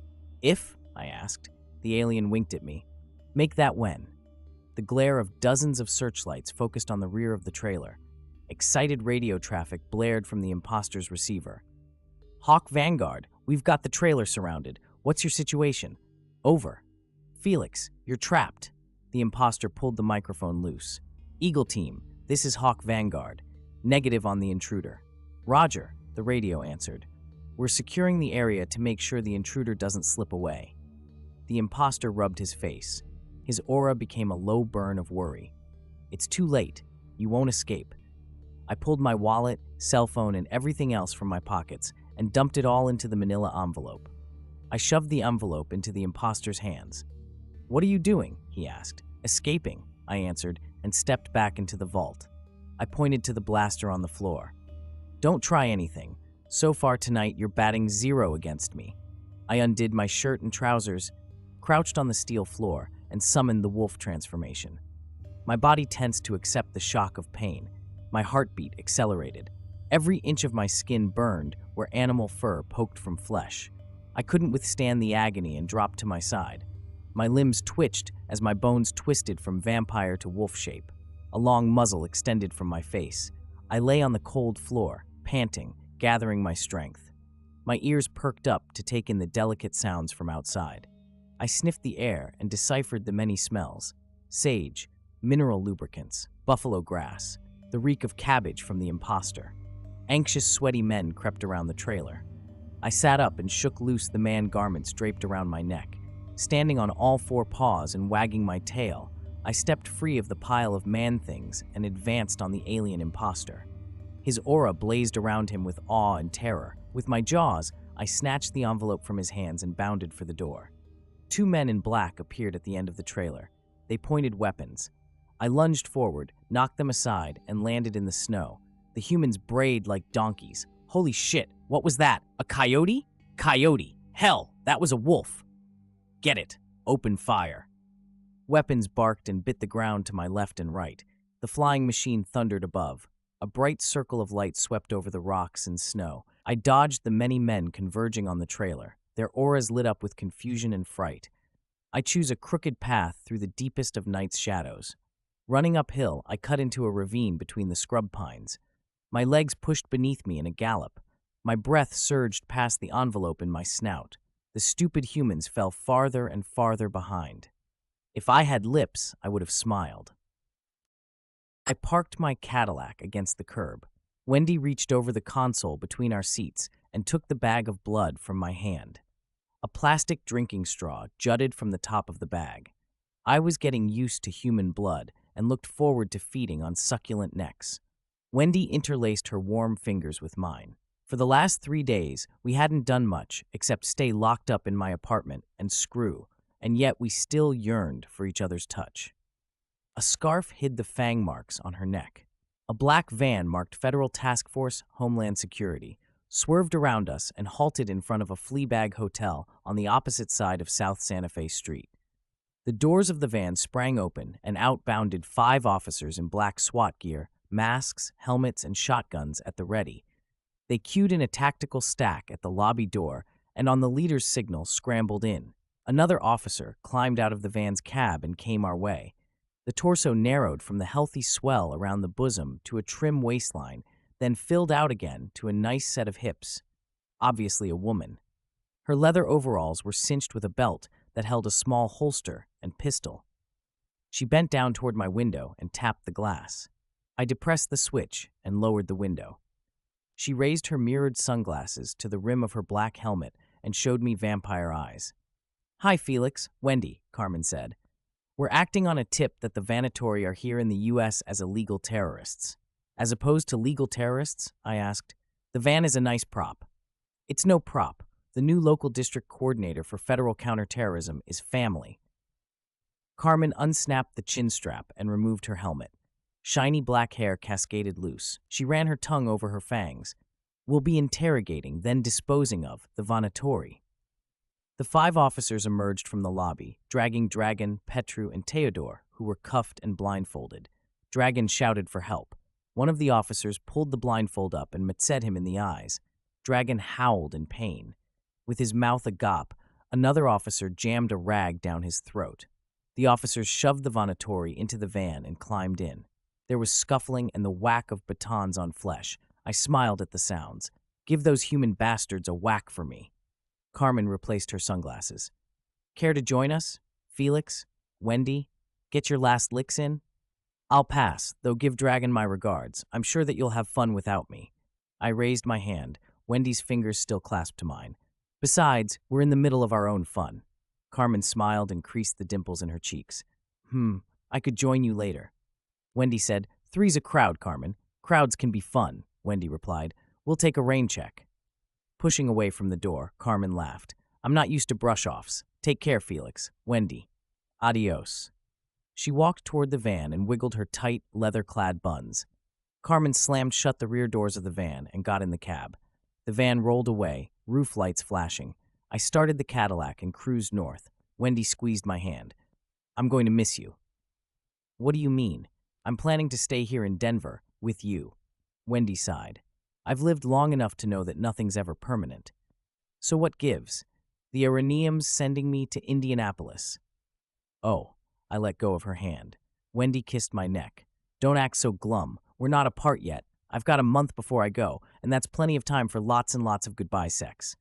If? I asked. The alien winked at me. Make that when? The glare of dozens of searchlights focused on the rear of the trailer. Excited radio traffic blared from the imposter's receiver. Hawk Vanguard, we've got the trailer surrounded. What's your situation? Over. Felix, you're trapped. The imposter pulled the microphone loose. Eagle Team, this is Hawk Vanguard. Negative on the intruder. Roger, the radio answered. We're securing the area to make sure the intruder doesn't slip away. The imposter rubbed his face. His aura became a low burn of worry. It's too late. You won't escape. I pulled my wallet, cell phone, and everything else from my pockets and dumped it all into the manila envelope. I shoved the envelope into the imposter's hands. What are you doing? He asked. Escaping, I answered, and stepped back into the vault. I pointed to the blaster on the floor. Don't try anything. So far tonight, you're batting 0 against me. I undid my shirt and trousers, crouched on the steel floor, and summoned the wolf transformation. My body tensed to accept the shock of pain. My heartbeat accelerated. Every inch of my skin burned where animal fur poked from flesh. I couldn't withstand the agony and dropped to my side. My limbs twitched as my bones twisted from vampire to wolf shape. A long muzzle extended from my face. I lay on the cold floor, panting, gathering my strength. My ears perked up to take in the delicate sounds from outside. I sniffed the air and deciphered the many smells: sage, mineral lubricants, buffalo grass, the reek of cabbage from the imposter. Anxious, sweaty men crept around the trailer. I sat up and shook loose the man garments draped around my neck. Standing on all 4 paws and wagging my tail, I stepped free of the pile of man things and advanced on the alien imposter. His aura blazed around him with awe and terror. With my jaws, I snatched the envelope from his hands and bounded for the door. 2 men in black appeared at the end of the trailer. They pointed weapons. I lunged forward, knocked them aside, and landed in the snow. The humans brayed like donkeys. Holy shit, what was that? A coyote? Coyote. Hell, that was a wolf. Get it. Open fire. Weapons barked and bit the ground to my left and right. The flying machine thundered above. A bright circle of light swept over the rocks and snow. I dodged the many men converging on the trailer. Their auras lit up with confusion and fright. I chose a crooked path through the deepest of night's shadows. Running uphill, I cut into a ravine between the scrub pines. My legs pushed beneath me in a gallop. My breath surged past the envelope in my snout. The stupid humans fell farther and farther behind. If I had lips, I would have smiled. I parked my Cadillac against the curb. Wendy reached over the console between our seats and took the bag of blood from my hand. A plastic drinking straw jutted from the top of the bag. I was getting used to human blood and looked forward to feeding on succulent necks. Wendy interlaced her warm fingers with mine. For the last 3 days, we hadn't done much except stay locked up in my apartment and screw, and yet we still yearned for each other's touch. A scarf hid the fang marks on her neck. A black van marked Federal Task Force Homeland Security swerved around us and halted in front of a Fleabag hotel on the opposite side of South Santa Fe Street. The doors of the van sprang open and out bounded 5 officers in black SWAT gear, masks, helmets, and shotguns at the ready. They queued in a tactical stack at the lobby door and on the leader's signal scrambled in. Another officer climbed out of the van's cab and came our way. The torso narrowed from the healthy swell around the bosom to a trim waistline, then filled out again to a nice set of hips. Obviously a woman. Her leather overalls were cinched with a belt that held a small holster and pistol. She bent down toward my window and tapped the glass. I depressed the switch and lowered the window. She raised her mirrored sunglasses to the rim of her black helmet and showed me vampire eyes. "Hi, Felix," Wendy, Carmen said. "We're acting on a tip that the vânätori are here in the U.S. as illegal terrorists." "As opposed to legal terrorists?" I asked. "The van is a nice prop." "It's no prop. The new local district coordinator for federal counterterrorism is family." Carmen unsnapped the chin strap and removed her helmet. Shiny black hair cascaded loose. She ran her tongue over her fangs. "We'll be interrogating, then disposing of, the vânätori." The 5 officers emerged from the lobby, dragging Dragan, Petru, and Theodore, who were cuffed and blindfolded. Dragan shouted for help. One of the officers pulled the blindfold up and metsed him in the eyes. Dragan howled in pain. With his mouth agape, another officer jammed a rag down his throat. The officers shoved the vânätori into the van and climbed in. There was scuffling and the whack of batons on flesh. I smiled at the sounds. "Give those human bastards a whack for me." Carmen replaced her sunglasses. "Care to join us? Felix? Wendy? Get your last licks in?" "I'll pass, though give Dragan my regards. I'm sure that you'll have fun without me." I raised my hand. Wendy's fingers still clasped mine. "Besides, we're in the middle of our own fun." Carmen smiled and creased the dimples in her cheeks. I could join you later." Wendy said, "Three's a crowd, Carmen. Crowds can be fun," Wendy replied. "We'll take a rain check." Pushing away from the door, Carmen laughed. "I'm not used to brush-offs. Take care, Felix. Wendy. Adios." She walked toward the van and wiggled her tight, leather-clad buns. Carmen slammed shut the rear doors of the van and got in the cab. The van rolled away, roof lights flashing. I started the Cadillac and cruised north. Wendy squeezed my hand. I'm going to miss you. What do you mean? I'm planning to stay here in Denver, with you. Wendy sighed. I've lived long enough to know that nothing's ever permanent. So what gives? The Araneum's sending me to Indianapolis. Oh, I let go of her hand. Wendy kissed my neck. Don't act so glum. We're not apart yet. I've got a month before I go, and that's plenty of time for lots and lots of goodbye sex.